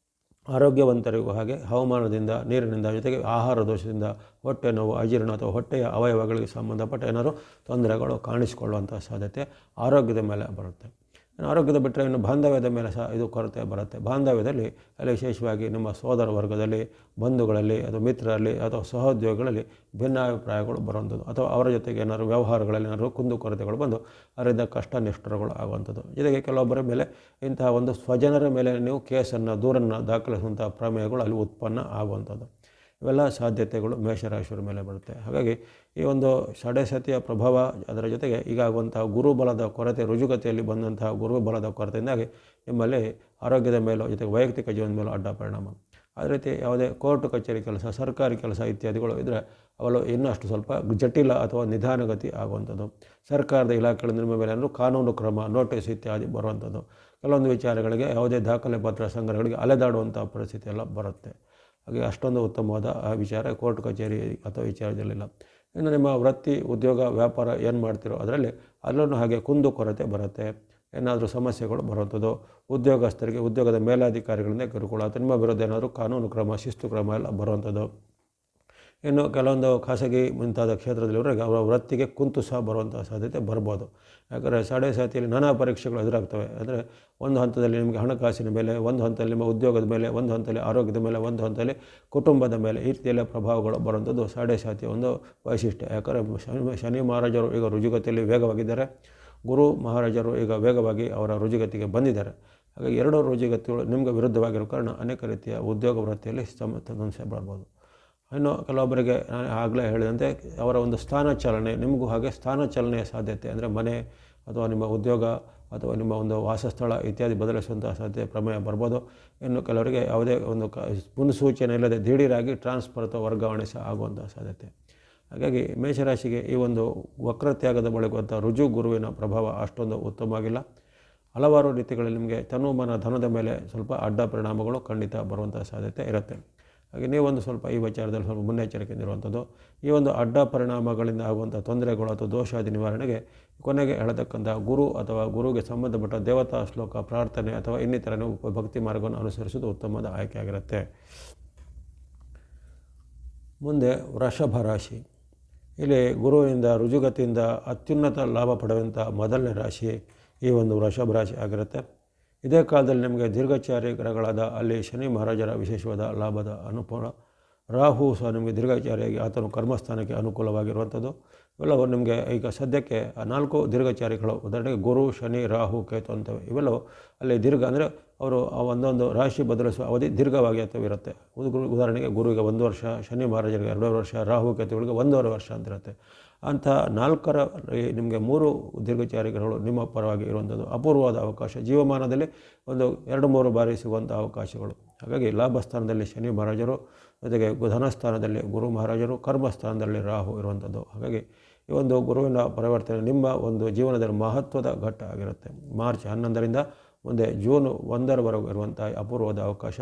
ಆರೋಗ್ಯವಂತರಿಗೂ ಹಾಗೆ ಹವಾಮಾನದಿಂದ, ನೀರಿನಿಂದ, ಜೊತೆಗೆ ಆಹಾರ ದೋಷದಿಂದ ಹೊಟ್ಟೆ ನೋವು, ಅಜೀರ್ಣ ಅಥವಾ ಹೊಟ್ಟೆಯ ಅವಯವಗಳಿಗೆ ಸಂಬಂಧಪಟ್ಟ ಏನಾದರೂ ತೊಂದರೆಗಳು ಕಾಣಿಸಿಕೊಳ್ಳುವಂಥ ಸಾಧ್ಯತೆ ಆರೋಗ್ಯದ ಮೇಲೆ ಬರುತ್ತೆ. ಆರೋಗ್ಯದ ಬಿಟ್ಟರೆ ಇನ್ನು ಬಾಂಧವ್ಯದ ಮೇಲೆ ಸಹ ಇದು ಕೊರತೆ ಬರುತ್ತೆ. ಬಾಂಧವ್ಯದಲ್ಲಿ ಅಲ್ಲಿ ವಿಶೇಷವಾಗಿ ನಿಮ್ಮ ಸೋದರ ವರ್ಗದಲ್ಲಿ, ಬಂಧುಗಳಲ್ಲಿ ಅಥವಾ ಮಿತ್ರರಲ್ಲಿ ಅಥವಾ ಸಹೋದ್ಯೋಗಿಗಳಲ್ಲಿ ಭಿನ್ನಾಭಿಪ್ರಾಯಗಳು ಬರುವಂಥದ್ದು, ಅಥವಾ ಅವರ ಜೊತೆಗೆ ಏನಾದರೂ ವ್ಯವಹಾರಗಳಲ್ಲಿ ಏನಾದರೂ ಕುಂದುಕೊರತೆಗಳು ಬಂದು ಅದರಿಂದ ಕಷ್ಟ ನಿಷ್ಠುರಗಳು ಆಗುವಂಥದ್ದು. ಜೊತೆಗೆ ಕೆಲವೊಬ್ಬರ ಮೇಲೆ ಇಂತಹ ಒಂದು ಸ್ವಜನರ ಮೇಲೆ ನೀವು ಕೇಸನ್ನು, ದೂರನ್ನು ದಾಖಲಿಸುವಂಥ ಪ್ರಮೇಯಗಳು ಅಲ್ಲಿ ಉತ್ಪನ್ನ ಆಗುವಂಥದ್ದು. ಇವೆಲ್ಲ ಸಾಧ್ಯತೆಗಳು ಮೇಷರಾಶಿಯವರ ಮೇಲೆ ಬರುತ್ತೆ. ಹಾಗಾಗಿ ಈ ಒಂದು ಷಡೆಸತಿಯ ಪ್ರಭಾವ, ಅದರ ಜೊತೆಗೆ ಈಗಾಗುವಂತಹ ಗುರುಬಲದ ಕೊರತೆ, ರುಜುಗತಿಯಲ್ಲಿ ಬಂದಂತಹ ಗುರುಬಲದ ಕೊರತೆಯಿಂದಾಗಿ ನಿಮ್ಮಲ್ಲಿ ಆರೋಗ್ಯದ ಮೇಲೂ ಜೊತೆಗೆ ವೈಯಕ್ತಿಕ ಜೀವನದ ಮೇಲೂ ಅಡ್ಡ ಪರಿಣಾಮ. ಅದೇ ರೀತಿ ಯಾವುದೇ ಕೋರ್ಟ್ ಕಚೇರಿ ಕೆಲಸ, ಸರ್ಕಾರಿ ಕೆಲಸ ಇತ್ಯಾದಿಗಳು ಇದ್ದರೆ ಅವೆಲ್ಲ ಇನ್ನಷ್ಟು ಸ್ವಲ್ಪ ಜಟಿಲ ಅಥವಾ ನಿಧಾನಗತಿ ಆಗುವಂಥದ್ದು. ಸರ್ಕಾರದ ಇಲಾಖೆಗಳ ನಿಮ್ಮ ಮೇಲೆ ಏನಾದರೂ ಕಾನೂನು ಕ್ರಮ, ನೋಟಿಸ್ ಇತ್ಯಾದಿ ಬರುವಂಥದ್ದು. ಕೆಲವೊಂದು ವಿಚಾರಗಳಿಗೆ ಯಾವುದೇ ದಾಖಲೆ ಪತ್ರ ಸಂಗ್ರಹಗಳಿಗೆ ಅಲೆದಾಡುವಂಥ ಪರಿಸ್ಥಿತಿ ಎಲ್ಲ ಬರುತ್ತೆ. ಹಾಗೆ ಅಷ್ಟೊಂದು ಉತ್ತಮವಾದ ಆ ವಿಚಾರ ಕೋರ್ಟ್ ಕಚೇರಿ ಅಥವಾ ವಿಚಾರದಲ್ಲಿಲ್ಲ. ಇನ್ನು ನಿಮ್ಮ ವೃತ್ತಿ, ಉದ್ಯೋಗ, ವ್ಯಾಪಾರ ಏನು ಮಾಡ್ತಿರೋ ಅದರಲ್ಲಿ ಅಲ್ಲೂ ಹಾಗೆ ಕುಂದು ಕೊರತೆ ಬರುತ್ತೆ. ಏನಾದರೂ ಸಮಸ್ಯೆಗಳು ಬರುವಂಥದ್ದು. ಉದ್ಯೋಗಸ್ಥರಿಗೆ ಉದ್ಯೋಗದ ಮೇಲಾಧಿಕಾರಿಗಳಿಂದ ಕಿರುಕುಳ ಅಥವಾ ನಿಮ್ಮ ವಿರುದ್ಧ ಏನಾದರೂ ಕಾನೂನು ಕ್ರಮ, ಶಿಸ್ತು ಕ್ರಮ ಎಲ್ಲ ಬರುವಂಥದ್ದು. ಇನ್ನು ಕೆಲವೊಂದು ಖಾಸಗಿ ಮುಂತಾದ ಕ್ಷೇತ್ರದಲ್ಲಿವರೆಗೆ ಅವರ ವೃತ್ತಿಗೆ ಕುಂತು ಸಹ ಬರುವಂಥ ಸಾಧ್ಯತೆ ಬರ್ಬೋದು. ಯಾಕಂದರೆ ಷಡೆಸತಿಯಲ್ಲಿ ನಾನಾ ಪರೀಕ್ಷೆಗಳು ಎದುರಾಗ್ತವೆ. ಅಂದರೆ ಒಂದು ಹಂತದಲ್ಲಿ ನಿಮಗೆ ಹಣಕಾಸಿನ ಮೇಲೆ, ಒಂದು ಹಂತದಲ್ಲಿ ನಿಮ್ಮ ಉದ್ಯೋಗದ ಮೇಲೆ, ಒಂದು ಹಂತದಲ್ಲಿ ಆರೋಗ್ಯದ ಮೇಲೆ, ಒಂದು ಹಂತದಲ್ಲಿ ಕುಟುಂಬದ ಮೇಲೆ, ಈ ರೀತಿಯೆಲ್ಲ ಪ್ರಭಾವಗಳು ಬರುವಂಥದ್ದು ಷಡೆಸತಿಯ ಒಂದು ವೈಶಿಷ್ಟ್ಯ. ಯಾಕಂದರೆ ಶನಿ ಮಹಾರಾಜರು ಈಗ ರುಜುಗತಿಯಲ್ಲಿ ವೇಗವಾಗಿದ್ದಾರೆ, ಗುರು ಮಹಾರಾಜರು ಈಗ ವೇಗವಾಗಿ ಅವರ ರುಜುಗತಿಗೆ ಬಂದಿದ್ದಾರೆ. ಹಾಗಾಗಿ ಎರಡೂ ರುಜುಗತಿಗಳು ನಿಮಗೆ ವಿರುದ್ಧವಾಗಿರೋ ಕಾರಣ ಅನೇಕ ರೀತಿಯ ಉದ್ಯೋಗ ವೃತ್ತಿಯಲ್ಲಿ ಸಮಸ್ಯೆ ಬರ್ಬೋದು. ಇನ್ನು ಕೆಲವೊಬ್ಬರಿಗೆ ನಾನು ಆಗಲೇ ಹೇಳಿದಂತೆ ಅವರ ಒಂದು ಸ್ಥಾನ ಚಾಲನೆ, ನಿಮಗೂ ಹಾಗೆ ಸ್ಥಾನ ಚಾಲನೆಯ ಸಾಧ್ಯತೆ, ಅಂದರೆ ಮನೆ ಅಥವಾ ನಿಮ್ಮ ಉದ್ಯೋಗ ಅಥವಾ ನಿಮ್ಮ ಒಂದು ವಾಸಸ್ಥಳ ಇತ್ಯಾದಿ ಬದಲಿಸುವಂಥ ಸಾಧ್ಯತೆ ಪ್ರಮೇಯ ಬರ್ಬೋದು. ಇನ್ನು ಕೆಲವರಿಗೆ ಯಾವುದೇ ಒಂದು ಮುನ್ಸೂಚನೆ ಇಲ್ಲದೆ ದಿಢೀರಾಗಿ ಟ್ರಾನ್ಸ್ಫರ್ ಅಥವಾ ವರ್ಗಾವಣೆ ಸಹ ಆಗುವಂಥ ಸಾಧ್ಯತೆ. ಹಾಗಾಗಿ ಮೇಷರಾಶಿಗೆ ಈ ಒಂದು ವಕ್ರತ್ಯಾಗದ ಬಳಿಕಂಥ ರುಜು ಗುರುವಿನ ಪ್ರಭಾವ ಅಷ್ಟೊಂದು ಉತ್ತಮವಾಗಿಲ್ಲ. ಹಲವಾರು ರೀತಿಗಳಲ್ಲಿ ನಿಮಗೆ ತನುಮನ ಧನದ ಮೇಲೆ ಸ್ವಲ್ಪ ಅಡ್ಡ ಪರಿಣಾಮಗಳು ಖಂಡಿತ ಬರುವಂಥ ಸಾಧ್ಯತೆ ಇರುತ್ತೆ. ಹಾಗೆ ನೀವೊಂದು ಸ್ವಲ್ಪ ಈ ವಿಚಾರದಲ್ಲಿ ಸ್ವಲ್ಪ ಮುನ್ನೆಚ್ಚರಿಕೆಯಿಂದಿರುವಂಥದ್ದು. ಈ ಒಂದು ಅಡ್ಡ ಪರಿಣಾಮಗಳಿಂದ ಆಗುವಂಥ ತೊಂದರೆಗಳು ಅಥವಾ ದೋಷಾದಿ ನಿವಾರಣೆಗೆ ಕೊನೆಗೆ ಹೇಳತಕ್ಕಂಥ ಗುರು ಅಥವಾ ಗುರುಗೆ ಸಂಬಂಧಪಟ್ಟ ದೇವತಾ ಶ್ಲೋಕ, ಪ್ರಾರ್ಥನೆ ಅಥವಾ ಇನ್ನಿತರ ಭಕ್ತಿ ಮಾರ್ಗವನ್ನು ಅನುಸರಿಸುವುದು ಉತ್ತಮವಾದ ಆಯ್ಕೆಯಾಗಿರುತ್ತೆ. ಮುಂದೆ ವೃಷಭ ರಾಶಿ. ಇಲ್ಲಿ ಗುರುವಿನಿಂದ ರುಜುಗತಿಯಿಂದ ಅತ್ಯುನ್ನತ ಲಾಭ ಪಡೆಯುವಂಥ ಮೊದಲನೇ ರಾಶಿ ಈ ಒಂದು ವೃಷಭ ರಾಶಿ ಆಗಿರುತ್ತೆ. ಇದೇ ಕಾಲದಲ್ಲಿ ನಿಮಗೆ ದೀರ್ಘಚಾರಿ ಗ್ರಹಗಳಾದ ಅಲ್ಲಿ ಶನಿ ಮಹಾರಾಜರ ವಿಶೇಷವಾದ ಲಾಭದ ಅನುಕೂಲ, ರಾಹು ಸಹ ನಿಮಗೆ ದೀರ್ಘಚಾರಿಯಾಗಿ ಆತನು ಕರ್ಮಸ್ಥಾನಕ್ಕೆ ಅನುಕೂಲವಾಗಿರುವಂಥದ್ದು. ಇವೆಲ್ಲವೂ ನಿಮಗೆ ಈಗ ಸದ್ಯಕ್ಕೆ 4 ದೀರ್ಘಚಾರಿಗಳು, ಉದಾಹರಣೆಗೆ ಗುರು, ಶನಿ, ರಾಹು, ಕೇತು ಅಂತವೆ. ಇವೆಲ್ಲವೂ ಅಲ್ಲಿ ದೀರ್ಘ ಅಂದರೆ ಅವರು ಒಂದೊಂದು ರಾಶಿ ಬದಲಿಸುವ ಅವಧಿ ದೀರ್ಘವಾಗಿ ಅಥವಾ ಇರುತ್ತೆ. ಉದಾಹರಣೆಗೆ ಗುರುವಿಗೆ 1 ವರ್ಷ, ಶನಿ ಮಹಾರಾಜರಿಗೆ 2 ವರ್ಷ, ರಾಹು ಕೇತುಗಳಿಗೆ 1.5 ವರ್ಷ ಅಂತಿರುತ್ತೆ. ಅಂಥ 4ರ ನಿಮಗೆ 3 ದೀರ್ಘಚಾರಿ ಗ್ರಹಗಳು ನಿಮ್ಮ ಪರವಾಗಿ ಇರುವಂಥದ್ದು ಅಪೂರ್ವವಾದ ಅವಕಾಶ. ಜೀವಮಾನದಲ್ಲಿ ಒಂದು 2-3 ಬಾರಿ ಸಿಗುವಂಥ ಅವಕಾಶಗಳು. ಹಾಗಾಗಿ ಲಾಭಸ್ಥಾನದಲ್ಲಿ ಶನಿ ಮಹಾರಾಜರು, ಜೊತೆಗೆ ಧನಸ್ಥಾನದಲ್ಲಿ ಗುರು ಮಹಾರಾಜರು, ಕರ್ಮಸ್ಥಾನದಲ್ಲಿ ರಾಹು ಇರುವಂಥದ್ದು. ಹಾಗಾಗಿ ಈ ಒಂದು ಗುರುವಿನ ಪರಿವರ್ತನೆ ನಿಮ್ಮ ಒಂದು ಜೀವನದಲ್ಲಿ ಮಹತ್ವದ ಘಟ್ಟ ಆಗಿರುತ್ತೆ. ಮಾರ್ಚ್ 11ರಿಂದ ಮುಂದೆ ಜೂನ್ 1ರವರೆಗೂ ಇರುವಂಥ ಅಪೂರ್ವವಾದ ಅವಕಾಶ.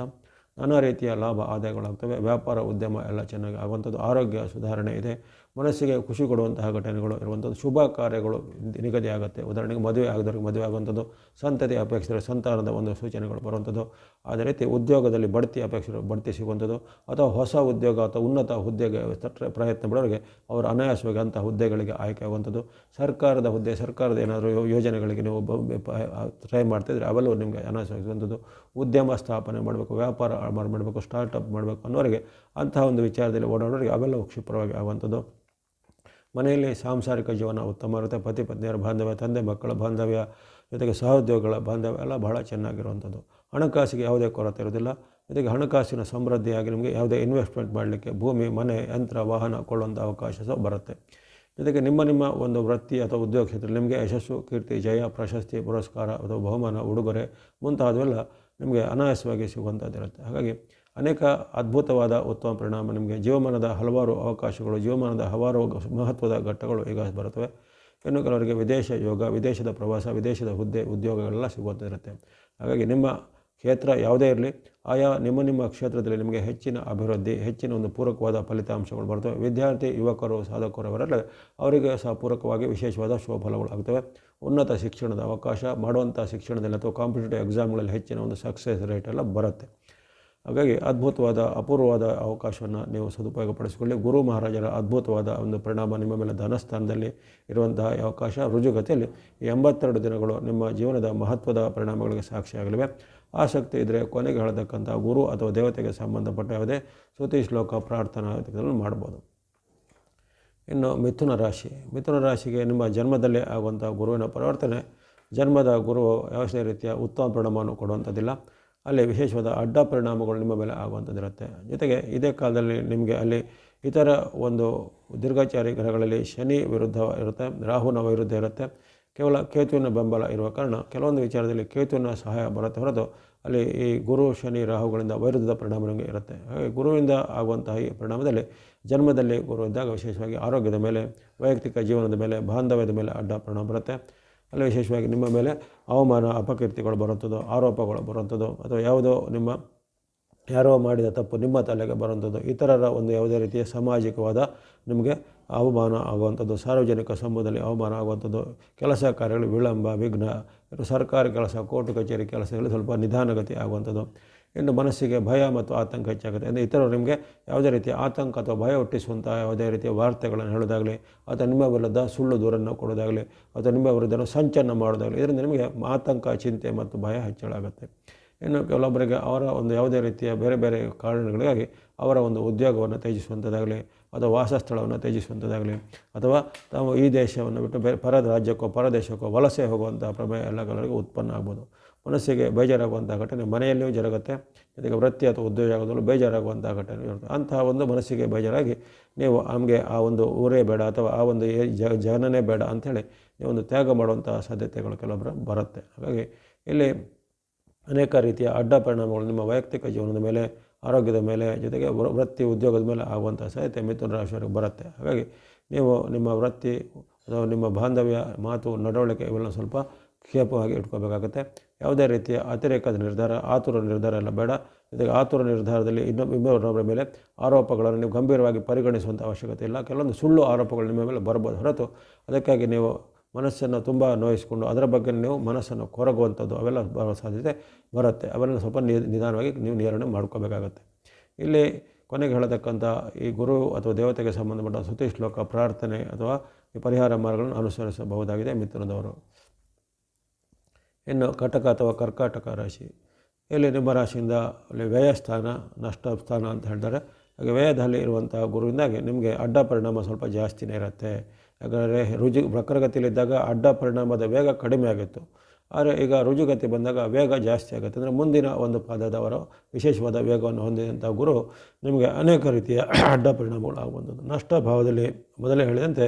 ನಾನಾ ರೀತಿಯ ಲಾಭ ಆದಾಯಗಳಾಗ್ತವೆ. ವ್ಯಾಪಾರ, ಉದ್ಯಮ ಎಲ್ಲ ಚೆನ್ನಾಗಿ ಆಗುವಂಥದ್ದು. ಆರೋಗ್ಯ ಸುಧಾರಣೆ ಇದೆ. ಮನಸ್ಸಿಗೆ ಖುಷಿ ಕೊಡುವಂತಹ ಘಟನೆಗಳು ಇರುವಂಥದ್ದು. ಶುಭ ಕಾರ್ಯಗಳು ನಿಗದಿ ಆಗುತ್ತೆ. ಉದಾಹರಣೆಗೆ ಮದುವೆ ಆಗದವ್ರಿಗೆ ಮದುವೆ ಆಗುವಂಥದ್ದು, ಸಂತತಿ ಅಪೇಕ್ಷಿಸಿದರೆ ಸಂತಾನದ ಒಂದು ಸೂಚನೆಗಳು ಬರುವಂಥದ್ದು. ಅದೇ ರೀತಿ ಉದ್ಯೋಗದಲ್ಲಿ ಬಡ್ತಿ ಅಪೇಕ್ಷಿಸಿದರೆ ಬಡ್ತಿ ಸಿಗುವಂಥದ್ದು, ಅಥವಾ ಹೊಸ ಉದ್ಯೋಗ ಅಥವಾ ಉನ್ನತ ಹುದ್ದೆಗೆ ಪ್ರಯತ್ನ ಪಡೋರಿಗೆ ಅವರು ಅನಾಯಾಸವಾಗಿ ಅಂಥ ಹುದ್ದೆಗಳಿಗೆ ಆಯ್ಕೆ ಆಗುವಂಥದ್ದು. ಸರ್ಕಾರದ ಹುದ್ದೆ, ಸರ್ಕಾರದ ಏನಾದರೂ ಯೋಜನೆಗಳಿಗೆ ನೀವು ಟ್ರೈ ಮಾಡ್ತಿದ್ರೆ ಅವೆಲ್ಲವೂ ನಿಮಗೆ ಅನಾಯಾಸವಾಗುವಂಥದ್ದು. ಉದ್ಯಮ ಸ್ಥಾಪನೆ ಮಾಡಬೇಕು, ವ್ಯಾಪಾರ ಮಾಡಬೇಕು, ಸ್ಟಾರ್ಟಪ್ ಮಾಡಬೇಕು ಅನ್ನೋರಿಗೆ ಅಂತಹ ಒಂದು ವಿಚಾರದಲ್ಲಿ ಓಡಾಡೋರಿಗೆ ಅವೆಲ್ಲವೂ ಕ್ಷಿಪ್ರವಾಗಿ ಆಗುವಂಥದ್ದು. ಮನೆಯಲ್ಲಿ ಸಾಂಸಾರಿಕ ಜೀವನ ಉತ್ತಮ ಇರುತ್ತೆ. ಪತಿ ಪತ್ನಿಯರ ಬಾಂಧವ್ಯ, ತಂದೆ ಮಕ್ಕಳ ಬಾಂಧವ್ಯ, ಜೊತೆಗೆ ಸಹೋದ್ಯೋಗಿಗಳ ಬಾಂಧವ್ಯ ಎಲ್ಲ ಬಹಳ ಚೆನ್ನಾಗಿರುವಂಥದ್ದು. ಹಣಕಾಸಿಗೆ ಯಾವುದೇ ಕೊರತೆ ಇರೋದಿಲ್ಲ. ಜೊತೆಗೆ ಹಣಕಾಸಿನ ಸಮೃದ್ಧಿಯಾಗಿ ನಿಮಗೆ ಯಾವುದೇ ಇನ್ವೆಸ್ಟ್ಮೆಂಟ್ ಮಾಡಲಿಕ್ಕೆ ಭೂಮಿ, ಮನೆ, ಯಂತ್ರ, ವಾಹನ ಕೊಳ್ಳುವಂಥ ಅವಕಾಶ ಸಹ ಬರುತ್ತೆ. ಜೊತೆಗೆ ನಿಮ್ಮ ಒಂದು ವೃತ್ತಿ ಅಥವಾ ಉದ್ಯೋಗ ಕ್ಷೇತ್ರದಲ್ಲಿ ನಿಮಗೆ ಯಶಸ್ಸು, ಕೀರ್ತಿ, ಜಯ, ಪ್ರಶಸ್ತಿ, ಪುರಸ್ಕಾರ ಅಥವಾ ಬಹುಮಾನ, ಉಡುಗೊರೆ ಮುಂತಾದವೆಲ್ಲ ನಿಮಗೆ ಅನಾಯಾಸವಾಗಿ ಸಿಗುವಂಥದ್ದಿರುತ್ತೆ. ಹಾಗಾಗಿ ಅನೇಕ ಅದ್ಭುತವಾದ ಉತ್ತಮ ಪರಿಣಾಮ ನಿಮಗೆ ಜೀವಮಾನದ ಹಲವಾರು ಅವಕಾಶಗಳು, ಜೀವಮಾನದ ಹಲವಾರು ಮಹತ್ವದ ಘಟ್ಟಗಳು ಈಗ ಬರುತ್ತವೆ. ಇನ್ನು ಕೆಲವರಿಗೆ ವಿದೇಶ ಯೋಗ, ವಿದೇಶದ ಪ್ರವಾಸ, ವಿದೇಶದ ಹುದ್ದೆ, ಉದ್ಯೋಗಗಳೆಲ್ಲ ಸಿಗುವಂಥದ್ದಿರುತ್ತೆ. ಹಾಗಾಗಿ ನಿಮ್ಮ ಕ್ಷೇತ್ರ ಯಾವುದೇ ಇರಲಿ, ಆಯಾ ನಿಮ್ಮ ಕ್ಷೇತ್ರದಲ್ಲಿ ನಿಮಗೆ ಹೆಚ್ಚಿನ ಅಭಿವೃದ್ಧಿ, ಹೆಚ್ಚಿನ ಒಂದು ಪೂರಕವಾದ ಫಲಿತಾಂಶಗಳು ಬರ್ತವೆ. ವಿದ್ಯಾರ್ಥಿ, ಯುವಕರು, ಸಾಧಕರು ಅವರೆಲ್ಲ ಅವರಿಗೆ ಸಹ ಪೂರಕವಾಗಿ ವಿಶೇಷವಾದ ಶುಭಫಲಗಳು ಆಗ್ತವೆ. ಉನ್ನತ ಶಿಕ್ಷಣದ ಅವಕಾಶ, ಮಾಡುವಂಥ ಶಿಕ್ಷಣದಲ್ಲಿ ಅಥವಾ ಕಾಂಪಿಟೇಟಿವ್ ಎಕ್ಸಾಮ್ಗಳಲ್ಲಿ ಹೆಚ್ಚಿನ ಒಂದು ಸಕ್ಸಸ್ ರೇಟ್ ಎಲ್ಲ ಬರುತ್ತೆ. ಹಾಗಾಗಿ ಅದ್ಭುತವಾದ ಅಪೂರ್ವವಾದ ಅವಕಾಶವನ್ನು ನೀವು ಸದುಪಯೋಗಪಡಿಸಿಕೊಳ್ಳಿ. ಗುರು ಮಹಾರಾಜರ ಅದ್ಭುತವಾದ ಒಂದು ಪರಿಣಾಮ ನಿಮ್ಮ ಮೇಲೆ ಧನಸ್ಥಾನದಲ್ಲಿ ಇರುವಂತಹ ಅವಕಾಶ ರುಜುಗತಿಯಲ್ಲಿ 82 ದಿನಗಳು ನಿಮ್ಮ ಜೀವನದ ಮಹತ್ವದ ಪರಿಣಾಮಗಳಿಗೆ ಸಾಕ್ಷಿಯಾಗಲಿವೆ. ಆಸಕ್ತಿ ಇದ್ದರೆ ಕೊನೆಗೆ ಹೇಳತಕ್ಕಂಥ ಗುರು ಅಥವಾ ದೇವತೆಗೆ ಸಂಬಂಧಪಟ್ಟ ಯಾವುದೇ ಸ್ತುತಿ, ಶ್ಲೋಕ, ಪ್ರಾರ್ಥನಾ ಮಾಡ್ಬೋದು. ಇನ್ನು ಮಿಥುನ ರಾಶಿಗೆ ನಿಮ್ಮ ಜನ್ಮದಲ್ಲೇ ಆಗುವಂಥ ಗುರುವಿನ ಪರಿವರ್ತನೆ, ಜನ್ಮದ ಗುರು ಯಾವುದೇ ರೀತಿಯ ಉತ್ತಮ ಪರಿಣಾಮವನ್ನು ಕೊಡುವಂಥದ್ದಿಲ್ಲ. ಅಲ್ಲಿ ವಿಶೇಷವಾದ ಅಡ್ಡ ಪರಿಣಾಮಗಳು ನಿಮ್ಮ ಮೇಲೆ ಆಗುವಂಥದ್ದಿರುತ್ತೆ. ಜೊತೆಗೆ ಇದೇ ಕಾಲದಲ್ಲಿ ನಿಮಗೆ ಅಲ್ಲಿ ಇತರ ಒಂದು ದೀರ್ಘಚಾರಿ ಗ್ರಹಗಳಲ್ಲಿ ಶನಿ ವಿರುದ್ಧ ಇರುತ್ತೆ, ರಾಹುನ ವೈರುಧ್ಯ ಇರುತ್ತೆ, ಕೇವಲ ಕೇತುವಿನ ಬೆಂಬಲ ಇರುವ ಕಾರಣ ಕೆಲವೊಂದು ವಿಚಾರದಲ್ಲಿ ಕೇತುವಿನ ಸಹಾಯ ಬರುತ್ತೆ ಹೊರತು ಅಲ್ಲಿ ಈ ಗುರು ಶನಿ ರಾಹುಗಳಿಂದ ವೈರುಧ್ಯದ ಪರಿಣಾಮ ನಿಮಗೆ ಇರುತ್ತೆ. ಹಾಗೆ ಗುರುವಿಂದ ಆಗುವಂತಹ ಈ ಪರಿಣಾಮದಲ್ಲಿ ಜನ್ಮದಲ್ಲಿ ಗುರು ಇದ್ದಾಗ ವಿಶೇಷವಾಗಿ ಆರೋಗ್ಯದ ಮೇಲೆ, ವೈಯಕ್ತಿಕ ಜೀವನದ ಮೇಲೆ, ಬಾಂಧವ್ಯದ ಮೇಲೆ ಅಡ್ಡ ಪರಿಣಾಮ ಬರುತ್ತೆ. ಅಲ್ಲಿ ವಿಶೇಷವಾಗಿ ನಿಮ್ಮ ಮೇಲೆ ಅವಮಾನ ಅಪಕೀರ್ತಿಗಳು ಬರುವಂಥದ್ದು, ಆರೋಪಗಳು ಬರುವಂಥದ್ದು, ಅಥವಾ ಯಾವುದೋ ಯಾರೋ ಮಾಡಿದ ತಪ್ಪು ನಿಮ್ಮ ತಲೆಗೆ ಬರುವಂಥದ್ದು, ಇತರರ ಒಂದು ಯಾವುದೇ ರೀತಿಯ ಸಾಮಾಜಿಕವಾದ ನಿಮಗೆ ಅವಮಾನ ಆಗುವಂಥದ್ದು, ಸಾರ್ವಜನಿಕ ಸಮೂಹದಲ್ಲಿ ಅವಮಾನ ಆಗುವಂಥದ್ದು, ಕೆಲಸ ಕಾರ್ಯಗಳು ವಿಳಂಬ, ವಿಘ್ನ, ಸರ್ಕಾರಿ ಕೆಲಸ, ಕೋರ್ಟು ಕಚೇರಿ ಕೆಲಸಗಳಲ್ಲಿ ಸ್ವಲ್ಪ ನಿಧಾನಗತಿ ಆಗುವಂಥದ್ದು. ಇನ್ನು ಮನಸ್ಸಿಗೆ ಭಯ ಮತ್ತು ಆತಂಕ ಹೆಚ್ಚಾಗುತ್ತೆ. ಅಂದರೆ ಇತರರು ನಿಮಗೆ ಯಾವುದೇ ರೀತಿಯ ಆತಂಕ ಅಥವಾ ಭಯ ಹುಟ್ಟಿಸುವಂಥ ಯಾವುದೇ ರೀತಿಯ ವಾರ್ತೆಗಳನ್ನು ಹೇಳೋದಾಗಲಿ, ಅಥವಾ ನಿಮ್ಮ ವಿರುದ್ಧ ಸುಳ್ಳು ದೂರನ್ನು ಕೊಡೋದಾಗಲಿ, ಅಥವಾ ನಿಮ್ಮ ವಿರುದ್ಧ ಸಂಚನ್ನು ಮಾಡೋದಾಗಲಿ, ಇದರಿಂದ ನಿಮಗೆ ಆತಂಕ, ಚಿಂತೆ ಮತ್ತು ಭಯ ಹೆಚ್ಚಳ ಆಗುತ್ತೆ. ಇನ್ನು ಕೆಲವೊಬ್ಬರಿಗೆ ಅವರ ಒಂದು ಯಾವುದೇ ರೀತಿಯ ಬೇರೆ ಬೇರೆ ಕಾರಣಗಳಿಗಾಗಿ ಅವರ ಒಂದು ಉದ್ಯೋಗವನ್ನು ತ್ಯಜಿಸುವಂಥದ್ದಾಗಲಿ, ಅಥವಾ ವಾಸಸ್ಥಳವನ್ನು ತ್ಯಜಿಸುವಂಥದ್ದಾಗಲಿ, ಅಥವಾ ತಾವು ಈ ದೇಶವನ್ನು ಬಿಟ್ಟು ಬೇರೆ ಪರ ರಾಜ್ಯಕ್ಕೋ ಪರದೇಶಕ್ಕೋ ವಲಸೆ ಹೋಗುವಂಥ ಪ್ರಮೇಯ ಎಲ್ಲ ಕೆಲವರಿಗೆ ಉತ್ಪನ್ನ ಆಗ್ಬೋದು. ಮನಸ್ಸಿಗೆ ಬೇಜಾರಾಗುವಂಥ ಘಟನೆ ಮನೆಯಲ್ಲಿಯೂ ಜರುಗುತ್ತೆ, ಜೊತೆಗೆ ವೃತ್ತಿ ಅಥವಾ ಉದ್ಯೋಗದಲ್ಲೂ ಬೇಜಾರಾಗುವಂಥ ಘಟನೆ ಇರುತ್ತೆ. ಅಂತಹ ಒಂದು ಮನಸ್ಸಿಗೆ ಬೇಜಾರಾಗಿ ನೀವು ನಮಗೆ ಆ ಒಂದು ಊರೇ ಬೇಡ ಅಥವಾ ಆ ಒಂದು ಜನನೇ ಬೇಡ ಅಂಥೇಳಿ ನೀವೊಂದು ತ್ಯಾಗ ಮಾಡುವಂಥ ಸಾಧ್ಯತೆಗಳು ಕೆಲವೊಬ್ಬರು ಬರುತ್ತೆ. ಹಾಗಾಗಿ ಇಲ್ಲಿ ಅನೇಕ ರೀತಿಯ ಅಡ್ಡ ಪರಿಣಾಮಗಳು ನಿಮ್ಮ ವೈಯಕ್ತಿಕ ಜೀವನದ ಮೇಲೆ, ಆರೋಗ್ಯದ ಮೇಲೆ, ಜೊತೆಗೆ ವೃತ್ತಿ ಉದ್ಯೋಗದ ಮೇಲೆ ಆಗುವಂಥ ಸಾಧ್ಯತೆ ಮಿಥುನ ರಾಶಿಯವರಿಗೆ ಬರುತ್ತೆ. ಹಾಗಾಗಿ ನೀವು ನಿಮ್ಮ ವೃತ್ತಿ ಅಥವಾ ನಿಮ್ಮ ಬಾಂಧವ್ಯ, ಮಾತು, ನಡವಳಿಕೆ ಇವೆಲ್ಲ ಸ್ವಲ್ಪ ಕ್ಷೇಪವಾಗಿ ಇಟ್ಕೋಬೇಕಾಗುತ್ತೆ. ಯಾವುದೇ ರೀತಿಯ ಅತಿರೇಕದ ನಿರ್ಧಾರ, ಆತುರ ನಿರ್ಧಾರ ಎಲ್ಲ ಬೇಡ. ಜೊತೆಗೆ ಆತುರ ನಿರ್ಧಾರದಲ್ಲಿ ಇನ್ನೊಬ್ಬರ ಮೇಲೆ ಆರೋಪಗಳನ್ನು ನೀವು ಗಂಭೀರವಾಗಿ ಪರಿಗಣಿಸುವಂಥ ಅವಶ್ಯಕತೆ ಇಲ್ಲ. ಕೆಲವೊಂದು ಸುಳ್ಳು ಆರೋಪಗಳು ನಿಮ್ಮ ಮೇಲೆ ಬರ್ಬೋದು ಹೊರತು ಅದಕ್ಕಾಗಿ ನೀವು ಮನಸ್ಸನ್ನು ತುಂಬ ನೋಯಿಸಿಕೊಂಡು ಅದರ ಬಗ್ಗೆ ನೀವು ಮನಸ್ಸನ್ನು ಕೊರಗುವಂಥದ್ದು ಅವೆಲ್ಲ ಬರೋ ಸಾಧ್ಯತೆ ಬರುತ್ತೆ. ಅವೆಲ್ಲ ಸ್ವಲ್ಪ ನಿಧಾನವಾಗಿ ನೀವು ನಿವಾರಣೆ ಮಾಡ್ಕೋಬೇಕಾಗತ್ತೆ. ಇಲ್ಲಿ ಕೊನೆಗೆ ಹೇಳತಕ್ಕಂಥ ಈ ಗುರು ಅಥವಾ ದೇವತೆಗೆ ಸಂಬಂಧಪಟ್ಟ ಸ್ತುತಿ ಶ್ಲೋಕ, ಪ್ರಾರ್ಥನೆ ಅಥವಾ ಈ ಪರಿಹಾರ ಮಾರ್ಗಗಳನ್ನು ಅನುಸರಿಸಬಹುದಾಗಿದೆ ಮಿಥುನದವರು. ಇನ್ನು ಕಟಕ ಅಥವಾ ಕರ್ಕಾಟಕ ರಾಶಿ, ಇಲ್ಲಿ ನಿಮ್ಮ ರಾಶಿಯಿಂದ ಅಲ್ಲಿ ವ್ಯಯಸ್ಥಾನ, ನಷ್ಟ ಸ್ಥಾನ ಅಂತ ಹೇಳ್ತಾರೆ. ಹಾಗೆ ವ್ಯಯದಲ್ಲಿ ಇರುವಂಥ ಗುರುವಿಂದಾಗಿ ನಿಮಗೆ ಅಡ್ಡ ಪರಿಣಾಮ ಸ್ವಲ್ಪ ಜಾಸ್ತಿನೇ ಇರುತ್ತೆ. ಯಾಕಂದರೆ ವಕ್ರಗತಿಯಲ್ಲಿದ್ದಾಗ ಅಡ್ಡ ಪರಿಣಾಮದ ವೇಗ ಕಡಿಮೆ ಆಗಿತ್ತು. ಆದರೆ ಈಗ ರುಜುಗತಿ ಬಂದಾಗ ವೇಗ ಜಾಸ್ತಿ ಆಗುತ್ತೆ. ಅಂದರೆ ಮುಂದಿನ ಒಂದು ಪಾದದವರು ವಿಶೇಷವಾದ ವೇಗವನ್ನು ಹೊಂದಿದಂಥ ಗುರು ನಿಮಗೆ ಅನೇಕ ರೀತಿಯ ಅಡ್ಡ ಪರಿಣಾಮಗಳು ಆಗುವಂಥದ್ದು. ನಷ್ಟ ಭಾವದಲ್ಲಿ ಮೊದಲೇ ಹೇಳಿದಂತೆ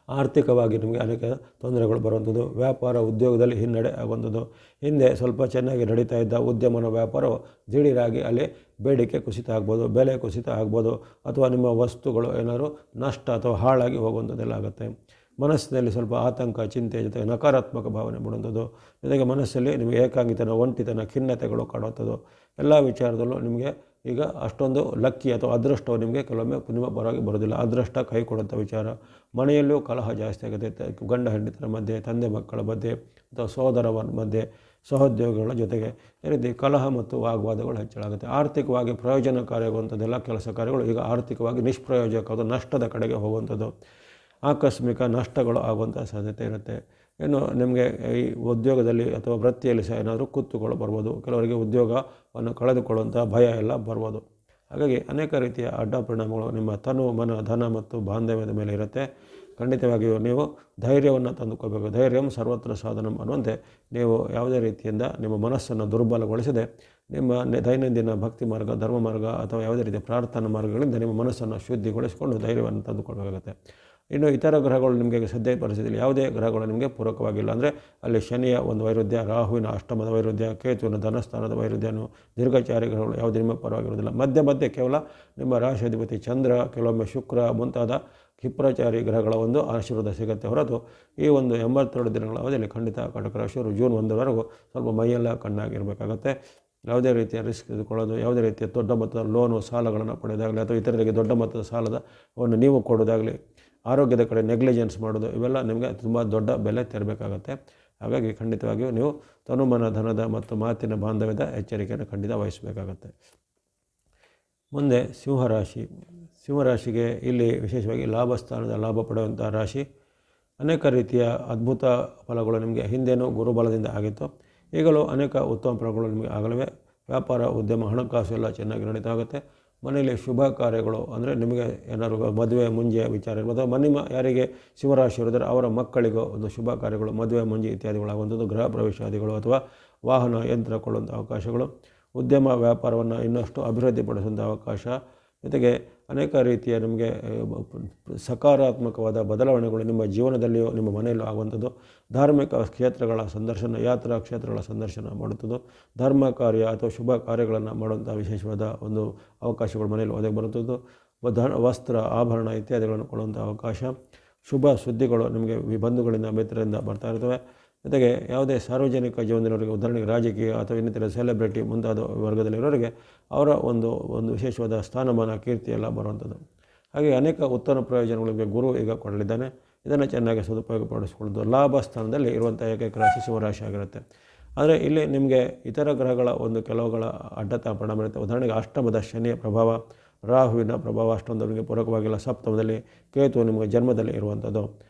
ಆರ್ಥಿಕವಾಗಿ ನಿಮಗೆ ಅನೇಕ ತೊಂದರೆಗಳು ಬರುವಂಥದ್ದು, ವ್ಯಾಪಾರ ಉದ್ಯೋಗದಲ್ಲಿ ಹಿನ್ನಡೆ ಆಗುವಂಥದ್ದು, ಹಿಂದೆ ಸ್ವಲ್ಪ ಚೆನ್ನಾಗಿ ನಡೀತಾ ಇದ್ದ ಉದ್ಯಮನ ವ್ಯಾಪಾರವು ದಿಢೀರಾಗಿ ಅಲ್ಲಿ ಬೇಡಿಕೆ ಕುಸಿತ ಆಗ್ಬೋದು, ಬೆಲೆ ಕುಸಿತ ಆಗ್ಬೋದು, ಅಥವಾ ನಿಮ್ಮ ವಸ್ತುಗಳು ಏನಾದರೂ ನಷ್ಟ ಅಥವಾ ಹಾಳಾಗಿ ಹೋಗುವಂಥದ್ದೆಲ್ಲ ಆಗುತ್ತೆ. ಮನಸ್ಸಿನಲ್ಲಿ ಸ್ವಲ್ಪ ಆತಂಕ, ಚಿಂತೆ, ಜೊತೆಗೆ ನಕಾರಾತ್ಮಕ ಭಾವನೆ ಮಾಡುವಂಥದ್ದು, ಜೊತೆಗೆ ಮನಸ್ಸಲ್ಲಿ ನಿಮಗೆ ಏಕಾಂಗಿತನ, ಒಂಟಿತನ, ಖಿನ್ನತೆಗಳು ಕಾಣುವಂಥದ್ದು. ಎಲ್ಲ ವಿಚಾರದಲ್ಲೂ ನಿಮಗೆ ಈಗ ಅಷ್ಟೊಂದು ಲಕ್ಕಿ ಅಥವಾ ಅದೃಷ್ಟವು ನಿಮಗೆ ಕೆಲವೊಮ್ಮೆ ನಿಮ್ಮ ಪರವಾಗಿ ಬರೋದಿಲ್ಲ. ಅದೃಷ್ಟ ಕೈ ಕೊಡುವಂಥ ವಿಚಾರ. ಮನೆಯಲ್ಲೂ ಕಲಹ ಜಾಸ್ತಿ ಆಗುತ್ತೆ, ಗಂಡ ಹೆಂಡತಿರ ಮಧ್ಯೆ, ತಂದೆ ಮಕ್ಕಳ ಮಧ್ಯೆ, ಅಥವಾ ಸಹೋದರರ ಮಧ್ಯೆ, ಸಹೋದ್ಯೋಗಿಗಳ ಜೊತೆಗೆ ಈ ರೀತಿ ಕಲಹ ಮತ್ತು ವಾಗ್ವಾದಗಳು ಹೆಚ್ಚಳಾಗುತ್ತೆ. ಆರ್ಥಿಕವಾಗಿ ಪ್ರಯೋಜನಕಾರಿಯಾಗುವಂಥದ್ದೆಲ್ಲ ಕೆಲಸ ಕಾರ್ಯಗಳು ಈಗ ಆರ್ಥಿಕವಾಗಿ ನಿಷ್ಪ್ರಯೋಜಕ ಅಥವಾ ನಷ್ಟದ ಕಡೆಗೆ ಹೋಗುವಂಥದ್ದು, ಆಕಸ್ಮಿಕ ನಷ್ಟಗಳು ಆಗುವಂಥ ಸಾಧ್ಯತೆ ಇರುತ್ತೆ. ಇನ್ನು ನಿಮಗೆ ಈ ಉದ್ಯೋಗದಲ್ಲಿ ಅಥವಾ ವೃತ್ತಿಯಲ್ಲಿ ಸಹ ಏನಾದರೂ ಕುತ್ತುಗಳು ಬರ್ಬೋದು. ಕೆಲವರಿಗೆ ಉದ್ಯೋಗವನ್ನು ಕಳೆದುಕೊಳ್ಳುವಂಥ ಭಯ ಎಲ್ಲ ಬರ್ಬೋದು. ಹಾಗಾಗಿ ಅನೇಕ ರೀತಿಯ ಅಡ್ಡ ಪರಿಣಾಮಗಳು ನಿಮ್ಮ ತನು, ಮನ, ಧನ ಮತ್ತು ಬಾಂಧವ್ಯದ ಮೇಲೆ ಇರುತ್ತೆ. ಖಂಡಿತವಾಗಿಯೂ ನೀವು ಧೈರ್ಯವನ್ನು ತಂದುಕೋಬೇಕು. ಧೈರ್ಯಂ ಸರ್ವತ್ರ ಸಾಧನಂ ಅನ್ನುವಂತೆ ನೀವು ಯಾವುದೇ ರೀತಿಯಿಂದ ನಿಮ್ಮ ಮನಸ್ಸನ್ನು ದುರ್ಬಲಗೊಳಿಸದೆ ನಿಮ್ಮ ದೈನಂದಿನ ಭಕ್ತಿ ಮಾರ್ಗ, ಧರ್ಮ ಮಾರ್ಗ ಅಥವಾ ಯಾವುದೇ ರೀತಿಯ ಪ್ರಾರ್ಥನಾ ಮಾರ್ಗಗಳಿಂದ ನಿಮ್ಮ ಮನಸ್ಸನ್ನು ಶುದ್ಧಿಗೊಳಿಸಿಕೊಂಡು ಧೈರ್ಯವನ್ನು ತಂದುಕೊಳ್ಬೇಕಾಗುತ್ತೆ. ಇನ್ನು ಇತರ ಗ್ರಹಗಳು ನಿಮಗೆ ಸದ್ಯ ಪರಿಸ್ಥಿತಿಯಲ್ಲಿ ಯಾವುದೇ ಗ್ರಹಗಳು ನಿಮಗೆ ಪೂರಕವಾಗಿಲ್ಲ. ಅಂದರೆ ಅಲ್ಲಿ ಶನಿಯ ಒಂದು ವೈರುಧ್ಯ, ರಾಹುವಿನ ಅಷ್ಟಮದ ವೈರುಧ್ಯ, ಕೇತುವಿನ ಧನಸ್ಥಾನದ ವೈರುಧ್ಯನು, ದೀರ್ಘಚಾರಿ ಗ್ರಹಗಳು ಯಾವುದೇ ನಿಮ್ಮ ಪರವಾಗಿರುವುದಿಲ್ಲ. ಮಧ್ಯೆ ಕೇವಲ ನಿಮ್ಮ ರಾಶಿಯಾಧಿಪತಿ ಚಂದ್ರ, ಕೆಲವೊಮ್ಮೆ ಶುಕ್ರ ಮುಂತಾದ ಕ್ಷಿಪ್ರಚಾರಿ ಗ್ರಹಗಳ ಒಂದು ಆಶೀರ್ವಾದ ಸಿಗುತ್ತೆ ಹೊರತು ಈ ಒಂದು 82 ದಿನಗಳ ಅವಧಿಯಲ್ಲಿ ಖಂಡಿತ ಕಟಕ ರಾಶಿಯವರು ಜೂನ್ 1ರವರೆಗೂ ಸ್ವಲ್ಪ ಮೈಯೆಲ್ಲ ಕಣ್ಣಾಗಿರಬೇಕಾಗತ್ತೆ. ಯಾವುದೇ ರೀತಿಯ ರಿಸ್ಕ್ ತೆಗೆದುಕೊಳ್ಳೋದು, ಯಾವುದೇ ರೀತಿಯ ದೊಡ್ಡ ಮೊತ್ತದ ಲೋನು, ಸಾಲಗಳನ್ನು ಪಡೆಯೋದಾಗಲಿ, ಅಥವಾ ಇತರರಿಗೆ ದೊಡ್ಡ ಮೊತ್ತದ ಸಾಲವನ್ನು ನೀವು ಕೊಡೋದಾಗಲಿ, ಆರೋಗ್ಯದ ಕಡೆ ನೆಗ್ಲಿಜೆನ್ಸ್ ಮಾಡೋದು, ಇವೆಲ್ಲ ನಿಮಗೆ ತುಂಬ ದೊಡ್ಡ ಬೆಲೆ ತೆರಬೇಕಾಗತ್ತೆ. ಹಾಗಾಗಿ ಖಂಡಿತವಾಗಿಯೂ ನೀವು ತನುಮನ, ಧನದ ಮತ್ತು ಮಾತಿನ ಬಾಂಧವ್ಯದ ಎಚ್ಚರಿಕೆಯನ್ನು ಖಂಡಿತ ವಹಿಸಬೇಕಾಗತ್ತೆ. ಮುಂದೆ ಸಿಂಹರಾಶಿ. ಸಿಂಹರಾಶಿಗೆ ಇಲ್ಲಿ ವಿಶೇಷವಾಗಿ ಲಾಭಸ್ಥಾನದ ಲಾಭ ಪಡೆಯುವಂಥ ರಾಶಿ. ಅನೇಕ ರೀತಿಯ ಅದ್ಭುತ ಫಲಗಳು ನಿಮಗೆ ಹಿಂದೇನೂ ಗುರುಬಲದಿಂದ ಆಗಿತ್ತು. ಈಗಲೂ ಅನೇಕ ಉತ್ತಮ ಫಲಗಳು ನಿಮಗೆ ಆಗಲಿವೆ. ವ್ಯಾಪಾರ, ಉದ್ಯಮ, ಹಣಕಾಸು ಎಲ್ಲ ಚೆನ್ನಾಗಿ ನಡೀತಾ ಆಗುತ್ತೆ. ಮನೆಯಲ್ಲಿ ಶುಭ ಕಾರ್ಯಗಳು, ಅಂದರೆ ನಿಮಗೆ ಏನಾದ್ರು ಮದುವೆ ಮುಂಜೆ ವಿಚಾರ ಇರ್ಬೋದು, ನಿಮ್ಮ ಯಾರಿಗೆ ಸಿಂಹರಾಶಿ ಇರೋದ್ರೆ ಅವರ ಮಕ್ಕಳಿಗೂ ಒಂದು ಶುಭ ಕಾರ್ಯಗಳು, ಮದುವೆ ಮುಂಜಿ ಇತ್ಯಾದಿಗಳಾಗುವಂಥದ್ದು, ಗೃಹ ಪ್ರವೇಶಾದಿಗಳು ಅಥವಾ ವಾಹನ ಯಂತ್ರ ಕೊಳ್ಳುವಂಥ ಅವಕಾಶಗಳು, ಉದ್ಯಮ ವ್ಯಾಪಾರವನ್ನು ಇನ್ನಷ್ಟು ಅಭಿವೃದ್ಧಿಪಡಿಸುವಂಥ ಅವಕಾಶ, ಜೊತೆಗೆ ಅನೇಕ ರೀತಿಯ ನಿಮಗೆ ಸಕಾರಾತ್ಮಕವಾದ ಬದಲಾವಣೆಗಳು ನಿಮ್ಮ ಜೀವನದಲ್ಲಿಯೂ ನಿಮ್ಮ ಮನೆಯಲ್ಲೂ ಆಗುವಂಥದ್ದು, ಧಾರ್ಮಿಕ ಕ್ಷೇತ್ರಗಳ ಸಂದರ್ಶನ, ಯಾತ್ರಾ ಕ್ಷೇತ್ರಗಳ ಸಂದರ್ಶನ ಮಾಡುವಂಥದ್ದು, ಧರ್ಮ ಕಾರ್ಯ ಅಥವಾ ಶುಭ ಕಾರ್ಯಗಳನ್ನು ಮಾಡುವಂಥ ವಿಶೇಷವಾದ ಒಂದು ಅವಕಾಶಗಳು ಮನೆಯಲ್ಲಿ ಒದಗಿ ಬರುವಂಥದ್ದು, ವಸ್ತ್ರ ಆಭರಣ ಇತ್ಯಾದಿಗಳನ್ನು ಕೊಡುವಂಥ ಅವಕಾಶ, ಶುಭ ಸುದ್ದಿಗಳು ನಿಮಗೆ ಬಂಧುಗಳಿಂದ ಮಿತ್ರರಿಂದ ಬರ್ತಾ ಇರ್ತವೆ. ಜೊತೆಗೆ ಯಾವುದೇ ಸಾರ್ವಜನಿಕ ಜೀವನದವರಿಗೆ, ಉದಾಹರಣೆಗೆ ರಾಜಕೀಯ ಅಥವಾ ಇನ್ನಿತರ ಸೆಲೆಬ್ರಿಟಿ ಮುಂತಾದ ವರ್ಗದಲ್ಲಿರೋರಿಗೆ ಅವರ ಒಂದು ವಿಶೇಷವಾದ ಸ್ಥಾನಮಾನ ಕೀರ್ತಿ ಎಲ್ಲ ಬರುವಂಥದ್ದು. ಹಾಗೆ ಅನೇಕ ಉತ್ತಮ ಪ್ರಯೋಜನಗಳಿಗೆ ಗುರು ಈಗ ಕೊಡಲಿದ್ದಾನೆ. ಇದನ್ನು ಚೆನ್ನಾಗಿ ಸದುಪಯೋಗಪಡಿಸಿಕೊಳ್ಳೋದು. ಲಾಭ ಸ್ಥಾನದಲ್ಲಿ ಇರುವಂಥ ಏಕೈಕ ರಾಶಿ ಶಿವರಾಶಿ ಆಗಿರುತ್ತೆ. ಆದರೆ ಇಲ್ಲಿ ನಿಮಗೆ ಇತರ ಗ್ರಹಗಳ ಕೆಲವುಗಳ ಅಡ್ಡತ ಪರಿಣಾಮ ಇರುತ್ತೆ. ಉದಾಹರಣೆಗೆ ಅಷ್ಟಮದ ಶನಿಯ ಪ್ರಭಾವ, ರಾಹುವಿನ ಪ್ರಭಾವ ಅಷ್ಟೊಂದು ನಿಮಗೆ ಪೂರಕವಾಗಿಲ್ಲ. ಸಪ್ತಮದಲ್ಲಿ ಕೇತು ನಿಮಗೆ ಜನ್ಮದಲ್ಲಿ ಇರುವಂಥದ್ದು.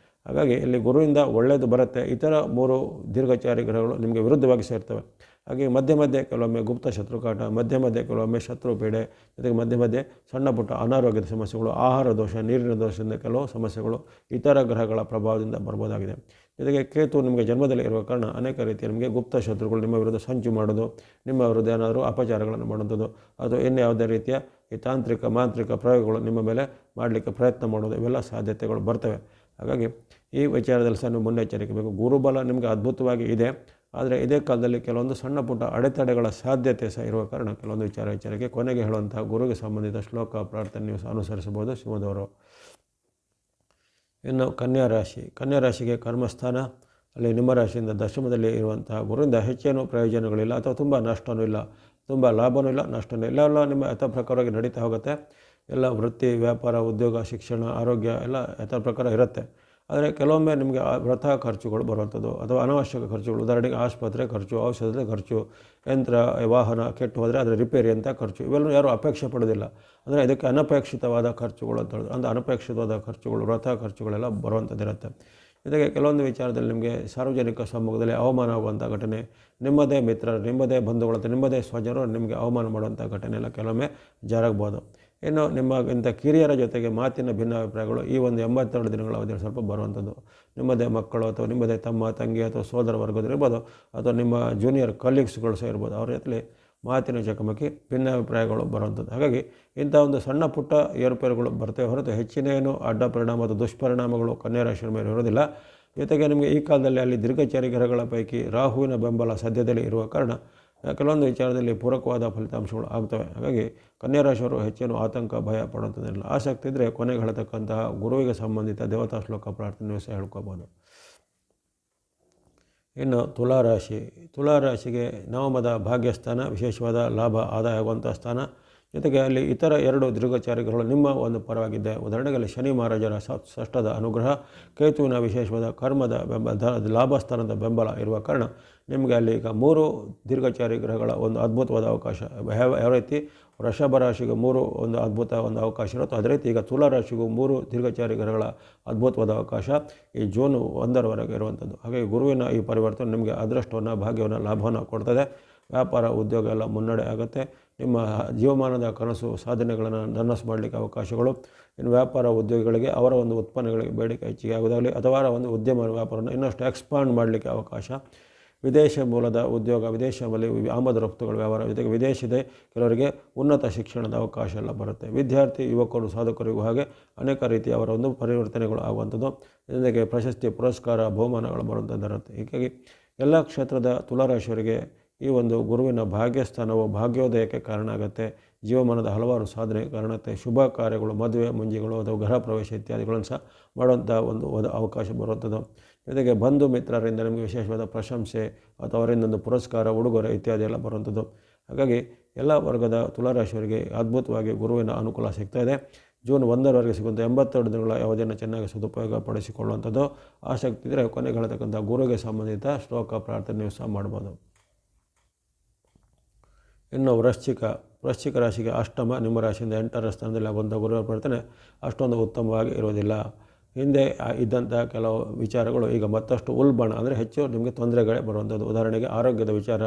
ಹಾಗಾಗಿ ಇಲ್ಲಿ ಗುರುವಿಂದ ಒಳ್ಳೆಯದು ಬರುತ್ತೆ. ಇತರ 3 ದೀರ್ಘಚಾರಿ ಗ್ರಹಗಳು ನಿಮಗೆ ವಿರುದ್ಧವಾಗಿ ಸೇರ್ತವೆ. ಹಾಗೆ ಮಧ್ಯೆ ಮಧ್ಯೆ ಕೆಲವೊಮ್ಮೆ ಗುಪ್ತ ಶತ್ರುಕಾಟ, ಮಧ್ಯೆ ಕೆಲವೊಮ್ಮೆ ಶತ್ರು ಪೀಡೆ, ಜೊತೆಗೆ ಮಧ್ಯೆ ಸಣ್ಣ ಪುಟ್ಟ ಅನಾರೋಗ್ಯದ ಸಮಸ್ಯೆಗಳು, ಆಹಾರ ದೋಷ, ನೀರಿನ ದೋಷದಿಂದ ಕೆಲವು ಸಮಸ್ಯೆಗಳು ಇತರ ಗ್ರಹಗಳ ಪ್ರಭಾವದಿಂದ ಬರ್ಬೋದಾಗಿದೆ. ಜೊತೆಗೆ ಕೇತು ನಿಮಗೆ ಜನ್ಮದಲ್ಲಿ ಇರುವ ಕಾರಣ ಅನೇಕ ರೀತಿಯ ನಿಮಗೆ ಗುಪ್ತ ಶತ್ರುಗಳು ನಿಮ್ಮ ವಿರುದ್ಧ ಸಂಚು ಮಾಡೋದು, ನಿಮ್ಮ ವಿರುದ್ಧ ಏನಾದರೂ ಅಪಚಾರಗಳನ್ನು ಮಾಡುವಂಥದ್ದು, ಅಥವಾ ಯಾವುದೇ ರೀತಿಯ ಈ ತಾಂತ್ರಿಕ ಮಾಂತ್ರಿಕ ಪ್ರಯೋಗಗಳು ನಿಮ್ಮ ಮೇಲೆ ಮಾಡಲಿಕ್ಕೆ ಪ್ರಯತ್ನ ಮಾಡೋದು, ಇವೆಲ್ಲ ಸಾಧ್ಯತೆಗಳು ಬರ್ತವೆ. ಹಾಗಾಗಿ ಈ ವಿಚಾರದಲ್ಲಿ ಸಹ ನೀವು ಮುನ್ನೆಚ್ಚರಿಕೆ ಬೇಕು. ಗುರುಬಲ ನಿಮಗೆ ಅದ್ಭುತವಾಗಿ ಇದೆ, ಆದರೆ ಇದೇ ಕಾಲದಲ್ಲಿ ಕೆಲವೊಂದು ಸಣ್ಣ ಪುಟ್ಟ ಅಡೆತಡೆಗಳ ಸಾಧ್ಯತೆ ಸಹ ಇರುವ ಕಾರಣ ಕೆಲವೊಂದು ವಿಚಾರಕ್ಕೆ ಕೊನೆಗೆ ಹೇಳುವಂಥ ಗುರುಗೆ ಸಂಬಂಧಿತ ಶ್ಲೋಕ ಪ್ರಾರ್ಥನೆ ನೀವು ಅನುಸರಿಸಬಹುದು ಶಿವದವರು. ಇನ್ನು ಕನ್ಯಾ ರಾಶಿಗೆ ಕರ್ಮಸ್ಥಾನ, ಅಲ್ಲಿ ನಿಮ್ಮ ರಾಶಿಯಿಂದ ದಶಮದಲ್ಲಿ ಇರುವಂತಹ ಗುರುವಿಂದ ಹೆಚ್ಚೇನು ಪ್ರಯೋಜನಗಳಿಲ್ಲ, ಅಥವಾ ತುಂಬ ನಷ್ಟವೂ ಇಲ್ಲ, ತುಂಬ ಲಾಭವೂ ಇಲ್ಲ, ನಷ್ಟವೂ ಇಲ್ಲ. ಎಲ್ಲ ನಿಮ್ಮ ಯಥ ಪ್ರಕಾರವಾಗಿ ನಡೀತಾ ಹೋಗುತ್ತೆ. ಎಲ್ಲ ವೃತ್ತಿ, ವ್ಯಾಪಾರ, ಉದ್ಯೋಗ, ಶಿಕ್ಷಣ, ಆರೋಗ್ಯ ಎಲ್ಲ ಯಥ ಪ್ರಕಾರ ಇರುತ್ತೆ. ಆದರೆ ಕೆಲವೊಮ್ಮೆ ನಿಮಗೆ ವ್ರತ ಖರ್ಚುಗಳು ಬರುವಂಥದ್ದು, ಅಥವಾ ಅನಾವಶ್ಯಕ ಖರ್ಚುಗಳು, ಉದಾಹರಣೆಗೆ ಆಸ್ಪತ್ರೆ ಖರ್ಚು, ಔಷಧದ ಖರ್ಚು, ಯಂತ್ರ ವಾಹನ ಕೆಟ್ಟು ಹೋದರೆ ಅದರ ರಿಪೇರಿ ಅಂತ ಖರ್ಚು, ಇವೆಲ್ಲೂ ಯಾರೂ ಅಪೇಕ್ಷೆ ಪಡೋದಿಲ್ಲ. ಅಂದರೆ ಇದಕ್ಕೆ ಅನಪೇಕ್ಷಿತವಾದ ಖರ್ಚುಗಳು ಅಂತ ಹೇಳೋದು. ಅಂದರೆ ಅನಪೇಕ್ಷಿತವಾದ ಖರ್ಚುಗಳು, ವ್ರತ ಖರ್ಚುಗಳೆಲ್ಲ ಬರುವಂಥದ್ದಿರುತ್ತೆ. ಜೊತೆಗೆ ಕೆಲವೊಂದು ವಿಚಾರದಲ್ಲಿ ನಿಮಗೆ ಸಾರ್ವಜನಿಕ ಸಮ್ಮುಖದಲ್ಲಿ ಅವಮಾನ ಆಗುವಂಥ ಘಟನೆ, ನಿಮ್ಮದೇ ಮಿತ್ರರು, ನಿಮ್ಮದೇ ಬಂಧುಗಳು ಅಥವಾ ನಿಮ್ಮದೇ ಸ್ವಜನರು ನಿಮಗೆ ಅವಮಾನ ಮಾಡುವಂಥ ಘಟನೆ ಎಲ್ಲ ಕೆಲವೊಮ್ಮೆ ಜರಗ್ಬೋದು. ಇನ್ನು ನಿಮಗಿಂತ ಕಿರಿಯರ ಜೊತೆಗೆ ಮಾತಿನ ಭಿನ್ನಾಭಿಪ್ರಾಯಗಳು ಈ 82 ದಿನಗಳ ಅವಧಿಯಲ್ಲಿ ಸ್ವಲ್ಪ ಬರುವಂಥದ್ದು. ನಿಮ್ಮದೇ ಮಕ್ಕಳು ಅಥವಾ ನಿಮ್ಮದೇ ತಮ್ಮ, ತಂಗಿ ಅಥವಾ ಸೋದರ ವರ್ಗದಲ್ಲಿರ್ಬೋದು, ಅಥವಾ ನಿಮ್ಮ ಜೂನಿಯರ್ ಕಲೀಗ್ಸ್ಗಳು ಸಹ ಇರ್ಬೋದು, ಅವ್ರ ಜೊತೆ ಮಾತಿನ ಚಕಮಕಿ, ಭಿನ್ನಾಭಿಪ್ರಾಯಗಳು ಬರುವಂಥದ್ದು. ಹಾಗಾಗಿ ಇಂಥ ಸಣ್ಣ ಪುಟ್ಟ ಏರುಪೇರುಗಳು ಬರ್ತವೆ ಹೊರತು ಹೆಚ್ಚಿನೇನು ಅಡ್ಡ ಪರಿಣಾಮ ಅಥವಾ ದುಷ್ಪರಿಣಾಮಗಳು ಕನ್ಯಾ ರಾಶಿಯ ಮೇಲೆ ಇರೋದಿಲ್ಲ. ಜೊತೆಗೆ ನಿಮಗೆ ಈ ಕಾಲದಲ್ಲಿ ಅಲ್ಲಿ ದೀರ್ಘಚಾರಿ ಗ್ರಹಗಳ ಪೈಕಿ ರಾಹುವಿನ ಬೆಂಬಲ ಸದ್ಯದಲ್ಲಿ ಇರುವ ಕಾರಣ ಕೆಲವೊಂದು ವಿಚಾರದಲ್ಲಿ ಪೂರಕವಾದ ಫಲಿತಾಂಶಗಳು ಆಗ್ತವೆ. ಹಾಗಾಗಿ ಕನ್ಯಾ ರಾಶಿಯವರು ಹೆಚ್ಚೇನು ಆತಂಕ, ಭಯ ಪಡುವಂಥದ್ದಿಲ್ಲ. ಆಸಕ್ತಿ ಇದ್ದರೆ ಕೊನೆಗೆ ಹೇಳತಕ್ಕಂತಹ ಗುರುವಿಗೆ ಸಂಬಂಧಿತ ದೇವತಾ ಶ್ಲೋಕ ಪ್ರಾರ್ಥನೆ ಸಹ ಹೇಳ್ಕೋಬೋದು. ಇನ್ನು ತುಲಾರಾಶಿಗೆ ನವಮದ ಭಾಗ್ಯಸ್ಥಾನ, ವಿಶೇಷವಾದ ಲಾಭ ಆದಾಯ ಆಗುವಂಥ ಸ್ಥಾನ. ಜೊತೆಗೆ ಅಲ್ಲಿ ಇತರ 2 ದೀರ್ಘಚಾರಿಗಳು ನಿಮ್ಮ ಪರವಾಗಿದ್ದೆ. ಉದಾಹರಣೆಗೆ ಅಲ್ಲಿ ಶನಿ ಮಹಾರಾಜರ ಷಷ್ಠದ ಅನುಗ್ರಹ, ಕೇತುವಿನ ವಿಶೇಷವಾದ ಕರ್ಮದ ಬೆಂಬಲ, ಲಾಭಸ್ಥಾನದ ಬೆಂಬಲ ಇರುವ ಕಾರಣ ನಿಮಗೆ ಅಲ್ಲಿ ಈಗ 3 ದೀರ್ಘಚಾರಿ ಗ್ರಹಗಳ ಅದ್ಭುತವಾದ ಅವಕಾಶ. ಯಾವ ರೀತಿ ವೃಷಭ ರಾಶಿಗೆ 3 ಅದ್ಭುತ ಅವಕಾಶ ಇರುತ್ತೋ, ಅದೇ ರೀತಿ ಈಗ ತುಲಾರಾಶಿಗೂ 3 ದೀರ್ಘಚಾರಿ ಗ್ರಹಗಳ ಅದ್ಭುತವಾದ ಅವಕಾಶ ಈ ಜೂನ್ 1ರವರೆಗೆ ಇರುವಂಥದ್ದು. ಹಾಗಾಗಿ ಗುರುವಿನ ಈ ಪರಿವರ್ತನೆ ನಿಮಗೆ ಅದೃಷ್ಟವನ್ನು, ಭಾಗ್ಯವನ್ನು, ಲಾಭವನ್ನು ಕೊಡ್ತದೆ. ವ್ಯಾಪಾರ, ಉದ್ಯೋಗ ಎಲ್ಲ ಮುನ್ನಡೆ ಆಗುತ್ತೆ. ನಿಮ್ಮ ಜೀವಮಾನದ ಕನಸು, ಸಾಧನೆಗಳನ್ನು ನನಸು ಮಾಡಲಿಕ್ಕೆ ಅವಕಾಶಗಳು. ಇನ್ನು ವ್ಯಾಪಾರ ಉದ್ಯೋಗಿಗಳಿಗೆ ಅವರ ಉತ್ಪನ್ನಗಳಿಗೆ ಬೇಡಿಕೆ ಹೆಚ್ಚಿಗೆ ಆಗೋದಾಗಲಿ, ಅಥವಾ ಅವರ ಉದ್ಯಮ ವ್ಯಾಪಾರವನ್ನು ಇನ್ನಷ್ಟು ಎಕ್ಸ್ಪಾಂಡ್ ಮಾಡಲಿಕ್ಕೆ ಅವಕಾಶ. ವಿದೇಶ ಮೂಲದ ಉದ್ಯೋಗ, ವಿದೇಶದಲ್ಲಿ ಆಮದು ರಫ್ತುಗಳ ವ್ಯವಹಾರ, ಜೊತೆಗೆ ವಿದೇಶದ ಕೆಲವರಿಗೆ ಉನ್ನತ ಶಿಕ್ಷಣದ ಅವಕಾಶ ಎಲ್ಲ ಬರುತ್ತೆ. ವಿದ್ಯಾರ್ಥಿ, ಯುವಕರು, ಸಾಧಕರಿಗೂ ಹಾಗೆ ಅನೇಕ ರೀತಿಯ ಅವರ ಪರಿವರ್ತನೆಗಳು ಆಗುವಂಥದ್ದು. ಜೊತೆಗೆ ಪ್ರಶಸ್ತಿ, ಪುರಸ್ಕಾರ, ಬಹುಮಾನಗಳು ಬರುವಂಥದ್ದು ಇರುತ್ತೆ. ಹೀಗಾಗಿ ಎಲ್ಲ ಕ್ಷೇತ್ರದ ತುಲಾರಾಶಿಯವರಿಗೆ ಈ ಗುರುವಿನ ಭಾಗ್ಯಸ್ಥಾನವು ಭಾಗ್ಯೋದಯಕ್ಕೆ ಕಾರಣ ಆಗುತ್ತೆ. ಜೀವಮಾನದ ಹಲವಾರು ಸಾಧನೆ ಕಾರಣತೆ, ಶುಭ ಕಾರ್ಯಗಳು, ಮದುವೆ ಮುಂಜಿಗಳು ಅಥವಾ ಗೃಹ ಪ್ರವೇಶ ಇತ್ಯಾದಿಗಳನ್ನು ಸಹ ಮಾಡುವಂಥ ಅವಕಾಶ ಬರುವಂಥದ್ದು. ಜೊತೆಗೆ ಬಂಧು ಮಿತ್ರರಿಂದ ನಿಮಗೆ ವಿಶೇಷವಾದ ಪ್ರಶಂಸೆ ಅಥವಾ ಅವರಿಂದ ಪುರಸ್ಕಾರ, ಉಡುಗೊರೆ ಇತ್ಯಾದಿ ಎಲ್ಲ ಬರುವಂಥದ್ದು. ಹಾಗಾಗಿ ಎಲ್ಲ ವರ್ಗದ ತುಲಾರಾಶಿಯವರಿಗೆ ಅದ್ಭುತವಾಗಿ ಗುರುವಿನ ಅನುಕೂಲ ಸಿಗ್ತಾಯಿದೆ. ಜೂನ್ 1ರವರೆಗೆ ಸಿಗುವಂಥ 82 ದಿನಗಳ ಅವಧಿಯನ್ನು ಚೆನ್ನಾಗಿ ಸದುಪಯೋಗ ಪಡಿಸಿಕೊಳ್ಳುವಂಥದ್ದು. ಆಸಕ್ತಿ ಇದ್ದರೆ ಕೊನೆಗೆ ಹೇಳತಕ್ಕಂಥ ಗುರುವಿಗೆ ಸಂಬಂಧಿತ ಶ್ಲೋಕ ಪ್ರಾರ್ಥನೆ ನೀವು ಸಹ ಮಾಡ್ಬೋದು. ಇನ್ನು ವೃಶ್ಚಿಕ ರಾಶಿಗೆ ಅಷ್ಟಮ, ನಿಮ್ಮ ರಾಶಿಯಿಂದ 8ರ ಸ್ಥಾನದಲ್ಲಿ ಆಗುವಂಥ ಗುರುವಿನ ಪ್ರಾರ್ಥನೆ ಅಷ್ಟೊಂದು ಉತ್ತಮವಾಗಿ ಇರೋದಿಲ್ಲ. ಹಿಂದೆ ಇದ್ದಂಥ ಕೆಲವು ವಿಚಾರಗಳು ಈಗ ಮತ್ತಷ್ಟು ಉಲ್ಬಣ, ಅಂದರೆ ಹೆಚ್ಚು ನಿಮಗೆ ತೊಂದರೆಗಳೇ ಬರುವಂಥದ್ದು. ಉದಾಹರಣೆಗೆ ಆರೋಗ್ಯದ ವಿಚಾರ,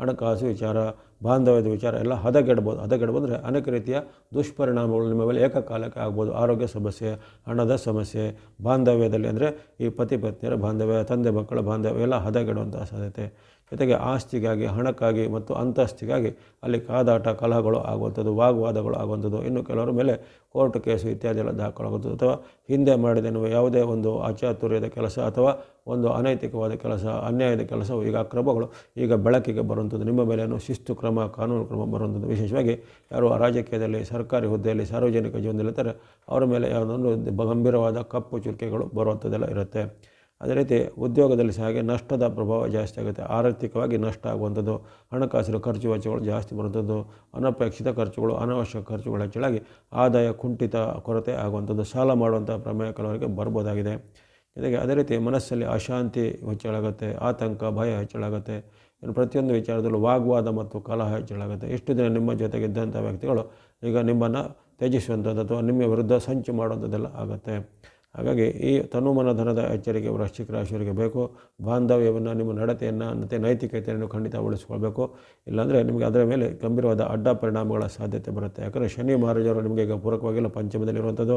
ಹಣಕಾಸು ವಿಚಾರ, ಬಾಂಧವ್ಯದ ವಿಚಾರ ಎಲ್ಲ ಹದಗೆಡ್ಬೋದು. ಅಂದರೆ ಅನೇಕ ರೀತಿಯ ದುಷ್ಪರಿಣಾಮಗಳು ನಿಮ್ಮ ಮೇಲೆ ಏಕಕಾಲಕ್ಕೆ ಆಗ್ಬೋದು. ಆರೋಗ್ಯ ಸಮಸ್ಯೆ, ಹಣದ ಸಮಸ್ಯೆ, ಬಾಂಧವ್ಯದಲ್ಲಿ ಅಂದರೆ ಈ ಪತಿ ಪತ್ನಿಯರ ಬಾಂಧವ್ಯ, ತಂದೆ ಮಕ್ಕಳ ಬಾಂಧವ್ಯ ಎಲ್ಲ ಹದಗೆಡುವಂಥ ಸಾಧ್ಯತೆ. ಜೊತೆಗೆ ಆಸ್ತಿಗಾಗಿ, ಹಣಕ್ಕಾಗಿ ಮತ್ತು ಅಂತಸ್ತಿಗಾಗಿ ಅಲ್ಲಿ ಕಾದಾಟ, ಕಲಹಗಳು ಆಗುವಂಥದ್ದು, ವಾಗ್ವಾದಗಳು ಆಗುವಂಥದ್ದು, ಇನ್ನು ಕೆಲವರ ಮೇಲೆ ಕೋರ್ಟ್ ಕೇಸು ಇತ್ಯಾದಿ ಎಲ್ಲ ದಾಖಲಾಗುತ್ತದೆ. ಅಥವಾ ಹಿಂದೆ ಮಾಡಿದೆನ್ನುವ ಯಾವುದೇ ಒಂದು ಅಚಾತುರ್ಯದ ಕೆಲಸ ಅಥವಾ ಒಂದು ಅನೈತಿಕವಾದ ಕೆಲಸ, ಅನ್ಯಾಯದ ಕೆಲಸವು ಈಗ ಅಕ್ರಮಗಳು ಈಗ ಬೆಳಕಿಗೆ ಬರುವಂಥದ್ದು, ನಿಮ್ಮ ಮೇಲೇನು ಶಿಸ್ತು ಕ್ರಮ, ಕಾನೂನು ಕ್ರಮ ಬರುವಂಥದ್ದು. ವಿಶೇಷವಾಗಿ ಯಾರು ರಾಜಕೀಯದಲ್ಲಿ, ಸರ್ಕಾರಿ ಹುದ್ದೆಯಲ್ಲಿ, ಸಾರ್ವಜನಿಕ ಜೀವನದಲ್ಲಿರ್ತಾರೆ ಅವರ ಮೇಲೆ ಯಾವುದೊಂದು ಗಂಭೀರವಾದ ಕಪ್ಪು ಚುಕ್ಕೆಗಳು ಬರುವಂಥದ್ದೆಲ್ಲ ಇರುತ್ತೆ. ಅದೇ ರೀತಿ ಉದ್ಯೋಗದಲ್ಲಿ ಸಹ ಹಾಗೆ ನಷ್ಟದ ಪ್ರಭಾವ ಜಾಸ್ತಿ ಆಗುತ್ತೆ. ಆರ್ಥಿಕವಾಗಿ ನಷ್ಟ ಆಗುವಂಥದ್ದು, ಹಣಕಾಸಿನ ಖರ್ಚು ವೆಚ್ಚಗಳು ಜಾಸ್ತಿ ಬರುವಂಥದ್ದು, ಅನಪೇಕ್ಷಿತ ಖರ್ಚುಗಳು, ಅನಾವಶ್ಯಕ ಖರ್ಚುಗಳು ಹೆಚ್ಚಳಾಗಿ ಆದಾಯ ಕುಂಠಿತ, ಕೊರತೆ ಆಗುವಂಥದ್ದು, ಸಾಲ ಮಾಡುವಂಥ ಪ್ರಮೇಯ ಕೆಲವರಿಗೆ ಬರ್ಬೋದಾಗಿದೆ. ಜೊತೆಗೆ ಅದೇ ರೀತಿ ಮನಸ್ಸಲ್ಲಿ ಅಶಾಂತಿ ಹೆಚ್ಚಳಾಗುತ್ತೆ, ಆತಂಕ, ಭಯ ಹೆಚ್ಚಳಾಗುತ್ತೆ. ಇನ್ನು ಪ್ರತಿಯೊಂದು ವಿಚಾರದಲ್ಲೂ ವಾಗ್ವಾದ ಮತ್ತು ಕಲಹ ಹೆಚ್ಚಳಾಗುತ್ತೆ. ಇಷ್ಟು ದಿನ ನಿಮ್ಮ ಜೊತೆಗಿದ್ದಂಥ ವ್ಯಕ್ತಿಗಳು ಈಗ ನಿಮ್ಮನ್ನು ತ್ಯಜಿಸುವಂಥದ್ದು ಅಥವಾ ನಿಮ್ಮ ವಿರುದ್ಧ ಸಂಚು ಮಾಡುವಂಥದ್ದೆಲ್ಲ ಆಗುತ್ತೆ. ಹಾಗಾಗಿ ಈ ತನುಮನಧನದ ಎಚ್ಚರಿಕೆ ವೃಶ್ಚಿಕ ರಾಶಿಯವರಿಗೆ ಬೇಕು. ಬಾಂಧವ್ಯವನ್ನು, ನಿಮ್ಮ ನಡತೆಯನ್ನು ಮತ್ತು ನೈತಿಕತೆಯನ್ನು ಖಂಡಿತ ಉಳಿಸ್ಕೊಳ್ಬೇಕು. ಇಲ್ಲಾಂದರೆ ನಿಮಗೆ ಅದರ ಮೇಲೆ ಗಂಭೀರವಾದ ಅಡ್ಡ ಪರಿಣಾಮಗಳ ಸಾಧ್ಯತೆ ಬರುತ್ತೆ. ಯಾಕಂದರೆ ಶನಿ ಮಹಾರಾಜರು ನಿಮಗೆ ಈಗ ಪೂರಕವಾಗಿಲ್ಲ, ಪಂಚಮದಲ್ಲಿರುವಂಥದ್ದು.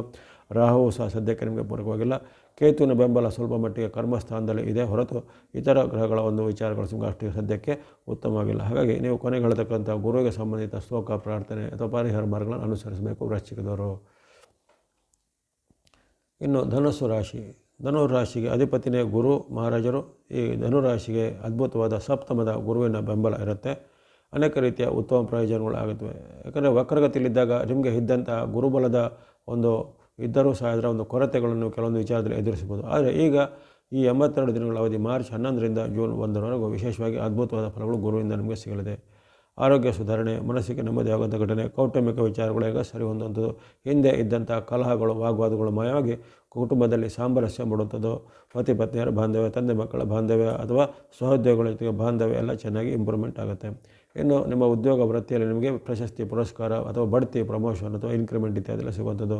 ರಾಹುವು ಸಹ ಸದ್ಯಕ್ಕೆ ನಿಮಗೆ ಪೂರಕವಾಗಿಲ್ಲ. ಕೇತುವಿನ ಬೆಂಬಲ ಸ್ವಲ್ಪ ಮಟ್ಟಿಗೆ ಕರ್ಮಸ್ಥಾನದಲ್ಲಿ ಇದೆ ಹೊರತು ಇತರ ಗ್ರಹಗಳ ಒಂದು ವಿಚಾರಗಳು ನಿಮಗೆ ಅಷ್ಟು ಸದ್ಯಕ್ಕೆ ಉತ್ತಮವಾಗಿಲ್ಲ. ಹಾಗಾಗಿ ನೀವು ಕೊನೆಗೆ ಹೇಳ್ತಕ್ಕಂಥ ಗುರುವಿಗೆ ಸಂಬಂಧಿತ ಶ್ಲೋಕ, ಪ್ರಾರ್ಥನೆ ಅಥವಾ ಪರಿಹಾರ ಮಾರ್ಗಗಳನ್ನು ಅನುಸರಿಸಬೇಕು ವೃಶ್ಚಿಕದವರು. ಇನ್ನು ಧನುಸ್ಸು ರಾಶಿ. ಧನುರಾಶಿಗೆ ಅಧಿಪತಿನೇ ಗುರು ಮಹಾರಾಜರು. ಈ ಧನುರಾಶಿಗೆ ಅದ್ಭುತವಾದ ಸಪ್ತಮದ ಗುರುವಿನ ಬೆಂಬಲ ಇರುತ್ತೆ. ಅನೇಕ ರೀತಿಯ ಉತ್ತಮ ಪ್ರಯೋಜನಗಳು ಆಗುತ್ತವೆ. ಯಾಕಂದರೆ ವಕ್ರಗತಿಯಲ್ಲಿದ್ದಾಗ ನಿಮಗೆ ಇದ್ದಂಥ ಗುರುಬಲದ ಒಂದು ಇದ್ದರೂ ಸಹ ಅದರ ಒಂದು ಕೊರತೆಗಳನ್ನು ಕೆಲವೊಂದು ವಿಚಾರದಲ್ಲಿ ಎದುರಿಸಬಹುದು. ಆದರೆ ಈಗ ಈ 82 ದಿನಗಳ ಅವಧಿ ಮಾರ್ಚ್ 11ರಿಂದ ಜೂನ್ 1ರವರೆಗೂ ವಿಶೇಷವಾಗಿ ಅದ್ಭುತವಾದ ಫಲಗಳು ಗುರುವಿಂದ ನಿಮಗೆ ಸಿಗಲಿದೆ. ಆರೋಗ್ಯ ಸುಧಾರಣೆ, ಮನಸ್ಸಿಗೆ ನೆಮ್ಮದಿಯಾಗುವಂಥ ಘಟನೆ, ಕೌಟುಂಬಿಕ ವಿಚಾರಗಳು ಈಗ ಸರಿ ಹೊಂದುವಂಥದ್ದು, ಹಿಂದೆ ಇದ್ದಂಥ ಕಲಹಗಳು, ವಾಗ್ವಾದಗಳು ಮಾಯವಾಗಿ ಕುಟುಂಬದಲ್ಲಿ ಸಾಮರಸ್ಯ ಮೂಡುವಂಥದ್ದು, ಪತಿ ಪತ್ನಿಯರ ಬಾಂಧವ್ಯ, ತಂದೆ ಮಕ್ಕಳ ಬಾಂಧವ್ಯ ಅಥವಾ ಸಹೋದ್ಯೋಗಿಗಳ ಜೊತೆಗೆ ಬಾಂಧವ್ಯ ಎಲ್ಲ ಚೆನ್ನಾಗಿ ಇಂಪ್ರೂವ್ಮೆಂಟ್ ಆಗುತ್ತೆ. ಇನ್ನು ನಿಮ್ಮ ಉದ್ಯೋಗ ವೃತ್ತಿಯಲ್ಲಿ ನಿಮಗೆ ಪ್ರಶಸ್ತಿ, ಪುರಸ್ಕಾರ ಅಥವಾ ಬಡ್ತಿ, ಪ್ರಮೋಷನ್ ಅಥವಾ ಇನ್ಕ್ರಿಮೆಂಟ್ ಇತ್ಯಾದೆಲ್ಲ ಸಿಗುವಂಥದ್ದು.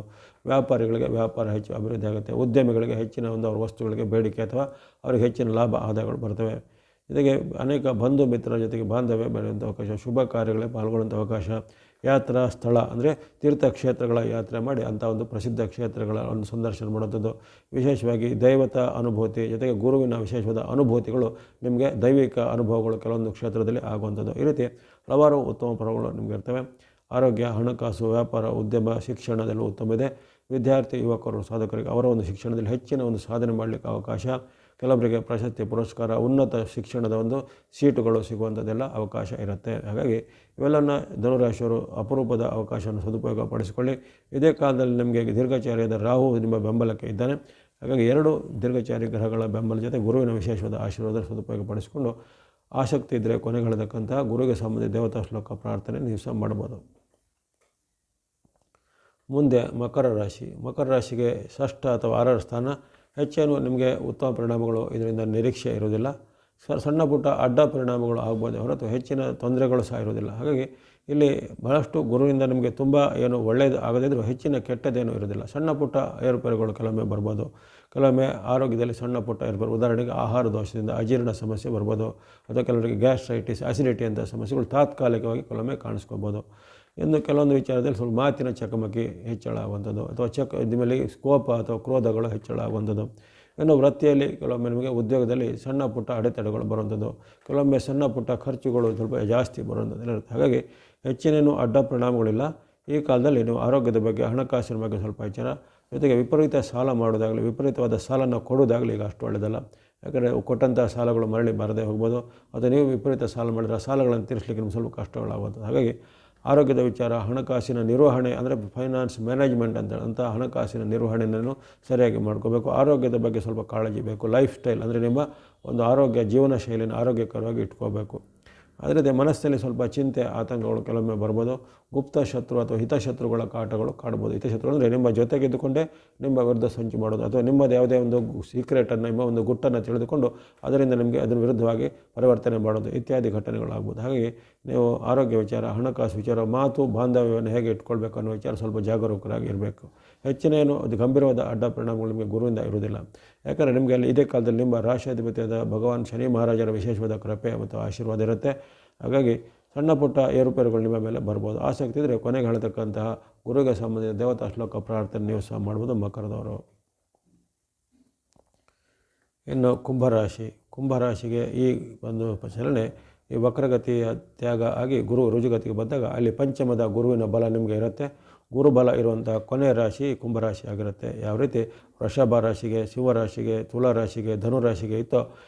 ವ್ಯಾಪಾರಿಗಳಿಗೆ ವ್ಯಾಪಾರ ಹೆಚ್ಚು ಅಭಿವೃದ್ಧಿ ಆಗುತ್ತೆ. ಉದ್ಯಮಿಗಳಿಗೆ ಹೆಚ್ಚಿನ ಒಂದು ಅವ್ರ ವಸ್ತುಗಳಿಗೆ ಬೇಡಿಕೆ ಅಥವಾ ಅವರಿಗೆ ಹೆಚ್ಚಿನ ಲಾಭ ಆದಾಯಗಳು ಬರ್ತವೆ. ಜೊತೆಗೆ ಅನೇಕ ಬಂಧು ಮಿತ್ರರ ಜೊತೆಗೆ ಬಾಂಧವ್ಯ ಬೆಳೆಯುವಂಥ ಅವಕಾಶ, ಶುಭ ಕಾರ್ಯಗಳಿಗೆ ಪಾಲ್ಗೊಳ್ಳುವಂಥ ಅವಕಾಶ, ಯಾತ್ರಾ ಸ್ಥಳ ಅಂದರೆ ತೀರ್ಥಕ್ಷೇತ್ರಗಳ ಯಾತ್ರೆ ಮಾಡಿ ಅಂಥ ಒಂದು ಪ್ರಸಿದ್ಧ ಕ್ಷೇತ್ರಗಳ ಒಂದು ಸಂದರ್ಶನ ಮಾಡುವಂಥದ್ದು, ವಿಶೇಷವಾಗಿ ದೈವತ ಅನುಭೂತಿ ಜೊತೆಗೆ ಗುರುವಿನ ವಿಶೇಷವಾದ ಅನುಭೂತಿಗಳು, ನಿಮಗೆ ದೈವಿಕ ಅನುಭವಗಳು ಕೆಲವೊಂದು ಕ್ಷೇತ್ರದಲ್ಲಿ ಆಗುವಂಥದ್ದು. ಈ ರೀತಿ ಹಲವಾರು ಉತ್ತಮ ಫಲಗಳು ನಿಮಗೆ ಇರ್ತವೆ. ಆರೋಗ್ಯ, ಹಣಕಾಸು, ವ್ಯಾಪಾರ, ಉದ್ಯಮ, ಶಿಕ್ಷಣದಲ್ಲೂ ಉತ್ತಮ ಇದೆ. ವಿದ್ಯಾರ್ಥಿ ಯುವಕರು, ಸಾಧಕರಿಗೆ ಅವರ ಒಂದು ಶಿಕ್ಷಣದಲ್ಲಿ ಹೆಚ್ಚಿನ ಒಂದು ಸಾಧನೆ ಮಾಡಲಿಕ್ಕೆ ಅವಕಾಶ, ಕೆಲವರಿಗೆ ಪ್ರಶಸ್ತಿ, ಪುರಸ್ಕಾರ, ಉನ್ನತ ಶಿಕ್ಷಣದ ಒಂದು ಸೀಟುಗಳು ಸಿಗುವಂಥದ್ದೆಲ್ಲ ಅವಕಾಶ ಇರುತ್ತೆ. ಹಾಗಾಗಿ ಇವೆಲ್ಲನ ಧನುರಾಶಿಯವರು ಅಪರೂಪದ ಅವಕಾಶವನ್ನು ಸದುಪಯೋಗ ಪಡಿಸಿಕೊಳ್ಳಿ. ಇದೇ ಕಾಲದಲ್ಲಿ ನಿಮಗೆ ದೀರ್ಘಚಾರಿಯಾದ ರಾಹು ನಿಮ್ಮ ಬೆಂಬಲಕ್ಕೆ ಇದ್ದಾನೆ. ಹಾಗಾಗಿ 2 ದೀರ್ಘಚಾರಿ ಗ್ರಹಗಳ ಬೆಂಬಲ ಜೊತೆ ಗುರುವಿನ ವಿಶೇಷವಾದ ಆಶೀರ್ವಾದ ಸದುಪಯೋಗ ಪಡಿಸಿಕೊಂಡು ಆಸಕ್ತಿ ಇದ್ದರೆ ಕೊನೆಗೆಳೆದಕ್ಕಂತಹ ಗುರುವಿಗೆ ಸಂಬಂಧಿಸಿದ ದೇವತಾ ಶ್ಲೋಕ ಪ್ರಾರ್ಥನೆ ನೀವು ಸಹ ಮಾಡ್ಬೋದು. ಮುಂದೆ ಮಕರ ರಾಶಿ. ಮಕರ ರಾಶಿಗೆ ಷಷ್ಠ ಅಥವಾ 6ರ ಸ್ಥಾನ. ಹೆಚ್ಚೇನು ನಿಮಗೆ ಉತ್ತಮ ಪರಿಣಾಮಗಳು ಇದರಿಂದ ನಿರೀಕ್ಷೆ ಇರುವುದಿಲ್ಲ. ಸಣ್ಣ ಪುಟ್ಟ ಅಡ್ಡ ಪರಿಣಾಮಗಳು ಆಗ್ಬೋದು ಹೊರತು ಹೆಚ್ಚಿನ ತೊಂದರೆಗಳು ಸಹ ಇರುವುದಿಲ್ಲ. ಹಾಗಾಗಿ ಇಲ್ಲಿ ಬಹಳಷ್ಟು ಗುರುವಿಂದ ನಿಮಗೆ ತುಂಬ ಏನು ಒಳ್ಳೆಯದು ಆಗದಿದ್ದರೂ ಹೆಚ್ಚಿನ ಕೆಟ್ಟದ್ದೇನೂ ಇರೋದಿಲ್ಲ. ಸಣ್ಣ ಪುಟ್ಟ ಏರುಪೇರುಗಳು ಕೆಲವೊಮ್ಮೆ ಬರ್ಬೋದು. ಕೆಲವೊಮ್ಮೆ ಆರೋಗ್ಯದಲ್ಲಿ ಸಣ್ಣ ಪುಟ್ಟ ಏರುಪೇರು, ಉದಾಹರಣೆಗೆ ಆಹಾರ ದೋಷದಿಂದ ಅಜೀರ್ಣ ಸಮಸ್ಯೆ ಬರ್ಬೋದು, ಅಥವಾ ಕೆಲವರಿಗೆ ಗ್ಯಾಸ್ಟ್ರೈಟಿಸ್, ಅಸಿಡಿಟಿ ಅಂಥ ಸಮಸ್ಯೆಗಳು ತಾತ್ಕಾಲಿಕವಾಗಿ ಕೆಲವೊಮ್ಮೆ ಕಾಣಿಸ್ಕೋಬೋದು. ಇನ್ನು ಕೆಲವೊಂದು ವಿಚಾರದಲ್ಲಿ ಸ್ವಲ್ಪ ಮಾತಿನ ಚಕಮಕಿ ಹೆಚ್ಚಳ ಆಗುವಂಥದ್ದು, ಅಥವಾ ಇದ್ಮೇಲೆ ಕೋಪ ಅಥವಾ ಕ್ರೋಧಗಳು ಹೆಚ್ಚಳ ಆಗುವಂಥದ್ದು. ಇನ್ನು ವೃತ್ತಿಯಲ್ಲಿ ಕೆಲವೊಮ್ಮೆ ನಿಮಗೆ ಉದ್ಯೋಗದಲ್ಲಿ ಸಣ್ಣ ಪುಟ್ಟ ಅಡೆತಡೆಗಳು ಬರುವಂಥದ್ದು, ಕೆಲವೊಮ್ಮೆ ಸಣ್ಣ ಪುಟ್ಟ ಖರ್ಚುಗಳು ಸ್ವಲ್ಪ ಜಾಸ್ತಿ ಬರುವಂಥದ್ದು ಇರುತ್ತೆ. ಹಾಗಾಗಿ ಹೆಚ್ಚಿನೇನು ಅಡ್ಡ ಪರಿಣಾಮಗಳಿಲ್ಲ. ಈ ಕಾಲದಲ್ಲಿ ನೀವು ಆರೋಗ್ಯದ ಬಗ್ಗೆ, ಹಣಕಾಸಿನ ಬಗ್ಗೆ ಸ್ವಲ್ಪ ಎಚ್ಚರ. ಜೊತೆಗೆ ವಿಪರೀತ ಸಾಲ ಮಾಡೋದಾಗಲಿ, ವಿಪರೀತವಾದ ಸಾಲನ್ನು ಕೊಡೋದಾಗಲಿ ಈಗ ಅಷ್ಟು ಒಳ್ಳೆಯದಲ್ಲ. ಯಾಕಂದರೆ ಕೊಟ್ಟಂಥ ಸಾಲಗಳು ಮರಳಿ ಬರದೇ ಹೋಗ್ಬೋದು, ಅಥವಾ ನೀವು ವಿಪರೀತ ಸಾಲ ಮಾಡಿದರೆ ಆ ಸಾಲಗಳನ್ನು ತೀರಿಸಲಿಕ್ಕೆ ನಿಮ್ಗೆ ಸ್ವಲ್ಪ ಕಷ್ಟಗಳಾಗುವಂಥದ್ದು. ಹಾಗಾಗಿ ಆರೋಗ್ಯದ ವಿಚಾರ, ಹಣಕಾಸಿನ ನಿರ್ವಹಣೆ ಅಂದರೆ ಫೈನಾನ್ಸ್ ಮ್ಯಾನೇಜ್ಮೆಂಟ್ ಅಂಥ ಹಣಕಾಸಿನ ನಿರ್ವಹಣೆಯನ್ನು ಸರಿಯಾಗಿ ಮಾಡ್ಕೋಬೇಕು. ಆರೋಗ್ಯದ ಬಗ್ಗೆ ಸ್ವಲ್ಪ ಕಾಳಜಿ ಬೇಕು. ಲೈಫ್ ಸ್ಟೈಲ್ ಅಂದರೆ ನಿಮ್ಮ ಒಂದು ಆರೋಗ್ಯ, ಜೀವನ ಶೈಲಿನ ಆರೋಗ್ಯಕರವಾಗಿ ಇಟ್ಕೋಬೇಕು. ಅದರಿಂದ ಮನಸ್ಸಲ್ಲಿ ಸ್ವಲ್ಪ ಚಿಂತೆ, ಆತಂಕಗಳು ಕೆಲವೊಮ್ಮೆ ಬರ್ಬೋದು. ಗುಪ್ತ ಶತ್ರು ಅಥವಾ ಹಿತಶತ್ರುಗಳ ಕಾಟಗಳು ಕಾಡ್ಬೋದು. ಹಿತಶತ್ರು ಅಂದರೆ ನಿಮ್ಮ ಜೊತೆಗಿದ್ದುಕೊಂಡೇ ನಿಮ್ಮ ವಿರುದ್ಧ ಸಂಚು ಮಾಡೋದು, ಅಥವಾ ನಿಮ್ಮದು ಯಾವುದೇ ಒಂದು ಸೀಕ್ರೆಟನ್ನು, ನಿಮ್ಮ ಒಂದು ಗುಟ್ಟನ್ನು ತಿಳಿದುಕೊಂಡು ಅದರಿಂದ ನಿಮಗೆ ಅದರ ವಿರುದ್ಧವಾಗಿ ಪರಿವರ್ತನೆ ಮಾಡೋದು ಇತ್ಯಾದಿ ಘಟನೆಗಳಾಗ್ಬೋದು. ಹಾಗಾಗಿ ನೀವು ಆರೋಗ್ಯ ವಿಚಾರ, ಹಣಕಾಸು ವಿಚಾರ, ಮಾತು ಬಾಂಧವ್ಯವನ್ನು ಹೇಗೆ ಇಟ್ಕೊಳ್ಬೇಕು ಅನ್ನೋ ವಿಚಾರ ಸ್ವಲ್ಪ ಜಾಗರೂಕರಾಗಿ ಇರಬೇಕು. ಹೆಚ್ಚಿನೇನು ಅದು ಗಂಭೀರವಾದ ಅಡ್ಡ ಪರಿಣಾಮಗಳು ನಿಮಗೆ ಗುರುವಿಂದ ಇರುವುದಿಲ್ಲ. ಯಾಕಂದರೆ ನಿಮಗೆ ಅಲ್ಲಿ ಇದೇ ಕಾಲದಲ್ಲಿ ನಿಮ್ಮ ರಾಶಿಯಾಧಿಪತಿಯಾದ ಭಗವಾನ್ ಶನಿ ಮಹಾರಾಜರ ವಿಶೇಷವಾದ ಕೃಪೆ ಮತ್ತು ಆಶೀರ್ವಾದ ಇರುತ್ತೆ. ಹಾಗಾಗಿ ಸಣ್ಣ ಪುಟ್ಟ ಏರುಪೇರುಗಳು ನಿಮ್ಮ ಮೇಲೆ ಬರ್ಬೋದು. ಆಸಕ್ತಿ ಇದ್ದರೆ ಕೊನೆಗೆ ಹೇಳ್ತಕ್ಕಂತಹ ಗುರುವಿಗೆ ಸಂಬಂಧಿಸಿದ ದೇವತಾ ಶ್ಲೋಕ ಪ್ರಾರ್ಥನೆ ನೀವು ಸಹ ಮಾಡ್ಬೋದು ಮಕರದವರು. ಇನ್ನು ಕುಂಭರಾಶಿ. ಕುಂಭರಾಶಿಗೆ ಈ ಒಂದು ಚಲನೆ ಈ ವಕ್ರಗತಿಯ ತ್ಯಾಗ ಆಗಿ ಗುರು ರುಜುಗತಿಗೆ ಬಂದಾಗ ಅಲ್ಲಿ ಪಂಚಮದ ಗುರುವಿನ ಬಲ ನಿಮಗೆ ಇರುತ್ತೆ. ಗುರುಬಲ ಇರುವಂಥ ಕೊನೆಯ ರಾಶಿ ಕುಂಭರಾಶಿ ಆಗಿರುತ್ತೆ. ಯಾವ ರೀತಿ ವೃಷಭ ರಾಶಿಗೆ, ಸಿಂಹರಾಶಿಗೆ, ತುಲಾ ರಾಶಿಗೆ, ಧನುರಾಶಿಗೆ ಇತ್ತೋ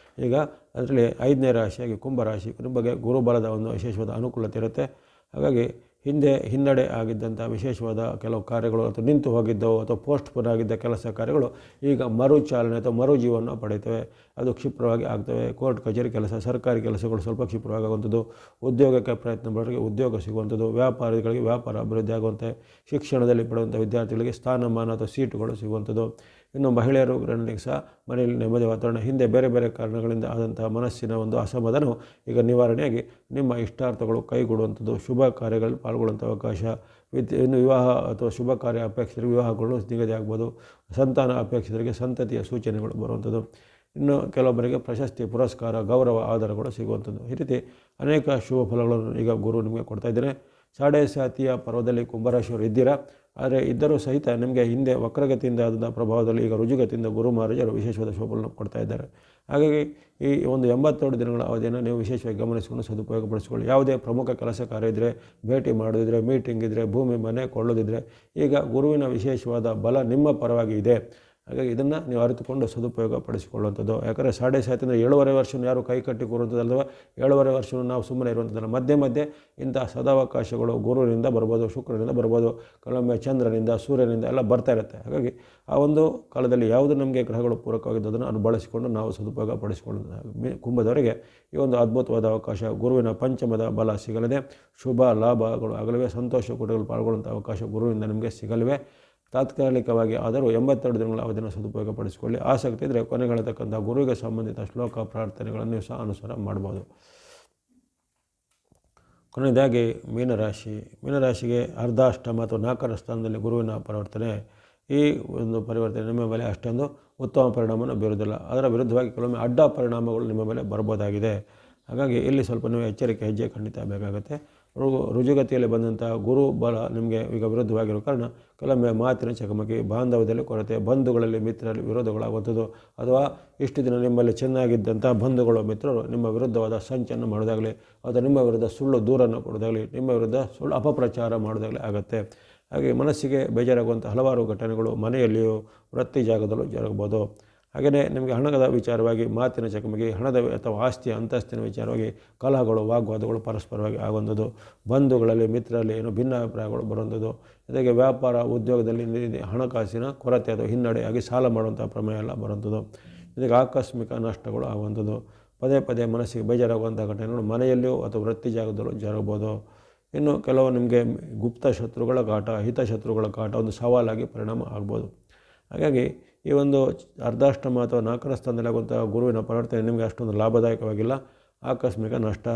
ಈಗ ಅದರಲ್ಲಿ 5ನೇ ರಾಶಿಯಾಗಿ ಕುಂಭರಾಶಿ ಬಗ್ಗೆ ಗುರುಬಲದ ಒಂದು ವಿಶೇಷವಾದ ಅನುಕೂಲತೆ ಇರುತ್ತೆ. ಹಾಗಾಗಿ ಹಿಂದೆ ಹಿನ್ನಡೆ ಆಗಿದ್ದಂಥ ವಿಶೇಷವಾದ ಕೆಲವು ಕಾರ್ಯಗಳು ಅಥವಾ ನಿಂತು ಹೋಗಿದ್ದವು ಅಥವಾ ಪೋಸ್ಟ್ಪೋನ್ ಆಗಿದ್ದ ಕೆಲಸ ಕಾರ್ಯಗಳು ಈಗ ಮರು ಚಾಲನೆ ಅಥವಾ ಮರು ಜೀವನ ಪಡೆಯುತ್ತವೆ. ಅದು ಕ್ಷಿಪ್ರವಾಗಿ ಆಗ್ತವೆ. ಕೋರ್ಟ್ ಕಚೇರಿ ಕೆಲಸ, ಸರ್ಕಾರಿ ಕೆಲಸಗಳು ಸ್ವಲ್ಪ ಕ್ಷಿಪ್ರವಾಗಿ ಆಗುವಂಥದ್ದು, ಉದ್ಯೋಗಕ್ಕೆ ಪ್ರಯತ್ನ ಮಾಡೋರಿಗೆ ಉದ್ಯೋಗ ಸಿಗುವಂಥದ್ದು, ವ್ಯಾಪಾರಿಗಳಿಗೆ ವ್ಯಾಪಾರ ಅಭಿವೃದ್ಧಿ ಆಗುವಂತೆ, ಶಿಕ್ಷಣದಲ್ಲಿ ಪಡೆಯುವಂಥ ವಿದ್ಯಾರ್ಥಿಗಳಿಗೆ ಸ್ಥಾನಮಾನ ಅಥವಾ ಸೀಟುಗಳು ಸಿಗುವಂಥದ್ದು. ಇನ್ನು ಮಹಿಳೆಯರು ಗೃಹಿಣಿಗೆ ಸಹ ಮನೆಯಲ್ಲಿ ನೆಮ್ಮದಿ ವಾತಾವರಣ, ಹಿಂದೆ ಬೇರೆ ಬೇರೆ ಕಾರಣಗಳಿಂದ ಆದಂತಹ ಮನಸ್ಸಿನ ಒಂದು ಅಸಮಾಧಾನವು ಈಗ ನಿವಾರಣೆಯಾಗಿ ನಿಮ್ಮ ಇಷ್ಟಾರ್ಥಗಳು ಕೈಗೂಡುವಂಥದ್ದು, ಶುಭ ಕಾರ್ಯಗಳಲ್ಲಿ ಪಾಲ್ಗೊಳ್ಳುವಂಥ ಅವಕಾಶ, ಇನ್ನು ವಿವಾಹ ಅಥವಾ ಶುಭ ಕಾರ್ಯ ಅಪೇಕ್ಷಿತರಿಗೆ ವಿವಾಹಗಳು ನಿಗದಿ ಆಗ್ಬೋದು, ಸಂತಾನ ಅಪೇಕ್ಷಿತರಿಗೆ ಸಂತತಿಯ ಸೂಚನೆಗಳು ಬರುವಂಥದ್ದು, ಇನ್ನು ಕೆಲವೊಬ್ಬರಿಗೆ ಪ್ರಶಸ್ತಿ, ಪುರಸ್ಕಾರ, ಗೌರವ, ಆಧಾರಗಳು ಸಿಗುವಂಥದ್ದು. ಈ ರೀತಿ ಅನೇಕ ಶುಭ ಫಲಗಳನ್ನು ಈಗ ಗುರು ನಿಮಗೆ ಕೊಡ್ತಾ ಇದ್ದೇನೆ. ಸಾಡೆ ಸಾತಿಯ ಪರ್ವದಲ್ಲಿ ಕುಂಭರಾಶಿಯವರು ಇದ್ದೀರಾ. ಆದರೆ ಇದ್ದರೂ ಸಹಿತ ನಿಮಗೆ ಹಿಂದೆ ವಕ್ರಗತಿಯಿಂದ ಆದ ಪ್ರಭಾವದಲ್ಲಿ ಈಗ ರುಜುಗತಿಯಿಂದ ಗುರು ಮಹಾರಾಜರು ವಿಶೇಷವಾದ ಶುಭಗಳನ್ನು ಕೊಡ್ತಾ ಇದ್ದಾರೆ. ಹಾಗಾಗಿ ಈ ಒಂದು 82 ದಿನಗಳ ಅವಧಿಯನ್ನು ನೀವು ವಿಶೇಷವಾಗಿ ಗಮನಿಸಿಕೊಂಡು ಸದುಪಯೋಗಪಡಿಸಿಕೊಳ್ಳಿ. ಯಾವುದೇ ಪ್ರಮುಖ ಕೆಲಸ ಕಾರ್ಯ ಇದ್ದರೆ, ಭೇಟಿ ಮಾಡೋದಿದ್ರೆ, ಮೀಟಿಂಗ್ ಇದ್ದರೆ, ಭೂಮಿ ಮನೆ ಕೊಳ್ಳೋದಿದ್ದರೆ ಈಗ ಗುರುವಿನ ವಿಶೇಷವಾದ ಬಲ ನಿಮ್ಮ ಪರವಾಗಿ ಇದೆ. ಹಾಗಾಗಿ ಇದನ್ನು ನೀವು ಅರಿತುಕೊಂಡು ಸದುಪಯೋಗ ಪಡಿಸಿಕೊಳ್ಳುವಂಥದ್ದು. ಯಾಕಂದರೆ ಸಾಡೆ ಸಾತಿಯಿಂದ 7.5 ವರ್ಷವನ್ನು ಯಾರು ಕೈ ಕಟ್ಟಿ ಕೂರುವಂಥದ್ದಲ್ವ, 7.5 ವರ್ಷವನ್ನು ನಾವು ಸುಮ್ಮನೆ ಇರುವಂಥದ್ದಲ್ಲ. ಮಧ್ಯೆ ಮಧ್ಯೆ ಇಂಥ ಸದಾವಕಾಶಗಳು ಗುರುವಿನಿಂದ ಬರ್ಬೋದು, ಶುಕ್ರನಿಂದ ಬರ್ಬೋದು, ಕೆಲವೊಮ್ಮೆ ಚಂದ್ರನಿಂದ, ಸೂರ್ಯನಿಂದ ಎಲ್ಲ ಬರ್ತಾ ಇರುತ್ತೆ. ಹಾಗಾಗಿ ಆ ಒಂದು ಕಾಲದಲ್ಲಿ ಯಾವುದು ನಮಗೆ ಗ್ರಹಗಳು ಪೂರಕವಾಗಿದ್ದು ಅದನ್ನು ಬಳಸಿಕೊಂಡು ನಾವು ಸದುಪಯೋಗ ಪಡಿಸಿಕೊಳ್ಳೋದು. ಕುಂಭದವರೆಗೆ ಈ ಒಂದು ಅದ್ಭುತವಾದ ಅವಕಾಶ ಗುರುವಿನ ಪಂಚಮದ ಬಲ ಸಿಗಲಿದೆ. ಶುಭ ಲಾಭಗಳು ಆಗಲಿವೆ. ಸಂತೋಷ ಕೂಟಗಳಲ್ಲಿ ಪಾಲ್ಗೊಳ್ಳುವಂಥ ಅವಕಾಶ ಗುರುವಿನಿಂದ ನಿಮಗೆ ಸಿಗಲಿವೆ. ತಾತ್ಕಾಲಿಕವಾಗಿ ಆದರೂ 82 ದಿನಗಳ ಅವಧಿಯನ್ನು ಸದುಪಯೋಗ ಪಡಿಸಿಕೊಳ್ಳಿ. ಆಸಕ್ತಿ ಇದ್ದರೆ ಕೊನೆಗಳಿರ್ತಕ್ಕಂಥ ಗುರುವಿಗೆ ಸಂಬಂಧಿತ ಶ್ಲೋಕ ಪ್ರಾರ್ಥನೆಗಳನ್ನು ಸಹ ಅನುಸಾರ ಮಾಡ್ಬೋದು. ಕೊನೆಯದಾಗಿ ಮೀನರಾಶಿಗೆ ಅರ್ಧಾಷ್ಟಮ ಅಥವಾ 4ರ ಸ್ಥಾನದಲ್ಲಿ ಗುರುವಿನ ಪರಿವರ್ತನೆ. ಈ ಒಂದು ಪರಿವರ್ತನೆ ನಿಮ್ಮ ಮೇಲೆ ಅಷ್ಟೊಂದು ಉತ್ತಮ ಪರಿಣಾಮವನ್ನು ಬೀರುವುದಿಲ್ಲ. ಅದರ ವಿರುದ್ಧವಾಗಿ ಕೆಲವೊಮ್ಮೆ ಅಡ್ಡ ಪರಿಣಾಮಗಳು ನಿಮ್ಮ ಮೇಲೆ ಬರ್ಬೋದಾಗಿದೆ. ಹಾಗಾಗಿ ಇಲ್ಲಿ ಸ್ವಲ್ಪ ನೀವು ಎಚ್ಚರಿಕೆ ಹೆಜ್ಜೆ ಖಂಡಿತ ಬೇಕಾಗುತ್ತೆ. ರುಜುಗತಿಯಲ್ಲಿ ಬಂದಂಥ ಗುರು ಬಲ ನಿಮಗೆ ಈಗ ವಿರುದ್ಧವಾಗಿರೋ ಕಾರಣ ಕೆಲವೊಮ್ಮೆ ಮಾತಿನ ಚಕಮಕಿ, ಬಾಂಧವ್ಯದಲ್ಲಿ ಕೊರತೆ, ಬಂಧುಗಳಲ್ಲಿ ಮಿತ್ರರಲ್ಲಿ ವಿರೋಧಗಳಾಗುವಂಥದ್ದು, ಅಥವಾ ಇಷ್ಟು ದಿನ ನಿಮ್ಮಲ್ಲಿ ಚೆನ್ನಾಗಿದ್ದಂಥ ಬಂಧುಗಳು ಮಿತ್ರರು ನಿಮ್ಮ ವಿರುದ್ಧವಾದ ಸಂಚನ್ನು ಮಾಡೋದಾಗಲಿ, ಅಥವಾ ನಿಮ್ಮ ವಿರುದ್ಧ ಸುಳ್ಳು ದೂರನ್ನು ಕೊಡೋದಾಗಲಿ, ನಿಮ್ಮ ವಿರುದ್ಧ ಸುಳ್ಳು ಅಪಪ್ರಚಾರ ಮಾಡೋದಾಗಲಿ ಆಗುತ್ತೆ. ಹಾಗೆ ಮನಸ್ಸಿಗೆ ಬೇಜಾರಾಗುವಂಥ ಹಲವಾರು ಘಟನೆಗಳು ಮನೆಯಲ್ಲಿಯೂ ವೃತ್ತಿ ಜಾಗದಲ್ಲೂ ಜರುಗಬಹುದು. ಹಾಗೆಯೇ ನಿಮಗೆ ಹಣದ ವಿಚಾರವಾಗಿ ಮಾತಿನ ಚಕಮಕಿ, ಹಣದ ಅಥವಾ ಆಸ್ತಿಯ ಅಂತಸ್ತಿನ ವಿಚಾರವಾಗಿ ಕಲಹಗಳು, ವಾಗ್ವಾದಗಳು ಪರಸ್ಪರವಾಗಿ ಆಗುವಂಥದ್ದು, ಬಂಧುಗಳಲ್ಲಿ ಮಿತ್ರರಲ್ಲಿ ಭಿನ್ನಾಭಿಪ್ರಾಯಗಳು ಬರುವಂಥದ್ದು, ಜೊತೆಗೆ ವ್ಯಾಪಾರ ಉದ್ಯೋಗದಲ್ಲಿ ಹಣಕಾಸಿನ ಕೊರತೆ ಅಥವಾ ಹಿನ್ನಡೆಯಾಗಿ ಸಾಲ ಮಾಡುವಂಥ ಪ್ರಮೇಯ ಎಲ್ಲ ಬರುವಂಥದ್ದು, ಜೊತೆಗೆ ಆಕಸ್ಮಿಕ ನಷ್ಟಗಳು ಆಗುವಂಥದ್ದು, ಪದೇ ಪದೇ ಮನಸ್ಸಿಗೆ ಬೇಜಾರಾಗುವಂಥ ಘಟನೆಗಳು ಮನೆಯಲ್ಲಿಯೂ ಅಥವಾ ವೃತ್ತಿ ಜಾಗದಲ್ಲೂ ಜರುಗಬಹುದು. ಇನ್ನು ಕೆಲವು ನಿಮಗೆ ಗುಪ್ತ ಶತ್ರುಗಳ ಕಾಟ, ಹಿತಶತ್ರುಗಳ ಕಾಟ ಒಂದು ಸವಾಲಾಗಿ ಪರಿಣಾಮ ಆಗ್ಬೋದು. ಹಾಗಾಗಿ ಈ ಒಂದು ಅರ್ಧಾಷ್ಟಮ ಅಥವಾ 4ರ ಸ್ಥಾನದಲ್ಲಿ ಆಗುವಂಥ ಗುರುವಿನ ಪರಿವರ್ತನೆ ನಿಮಗೆ ಅಷ್ಟೊಂದು ಲಾಭದಾಯಕವಾಗಿಲ್ಲ. ಆಕಸ್ಮಿಕ ನಷ್ಟ,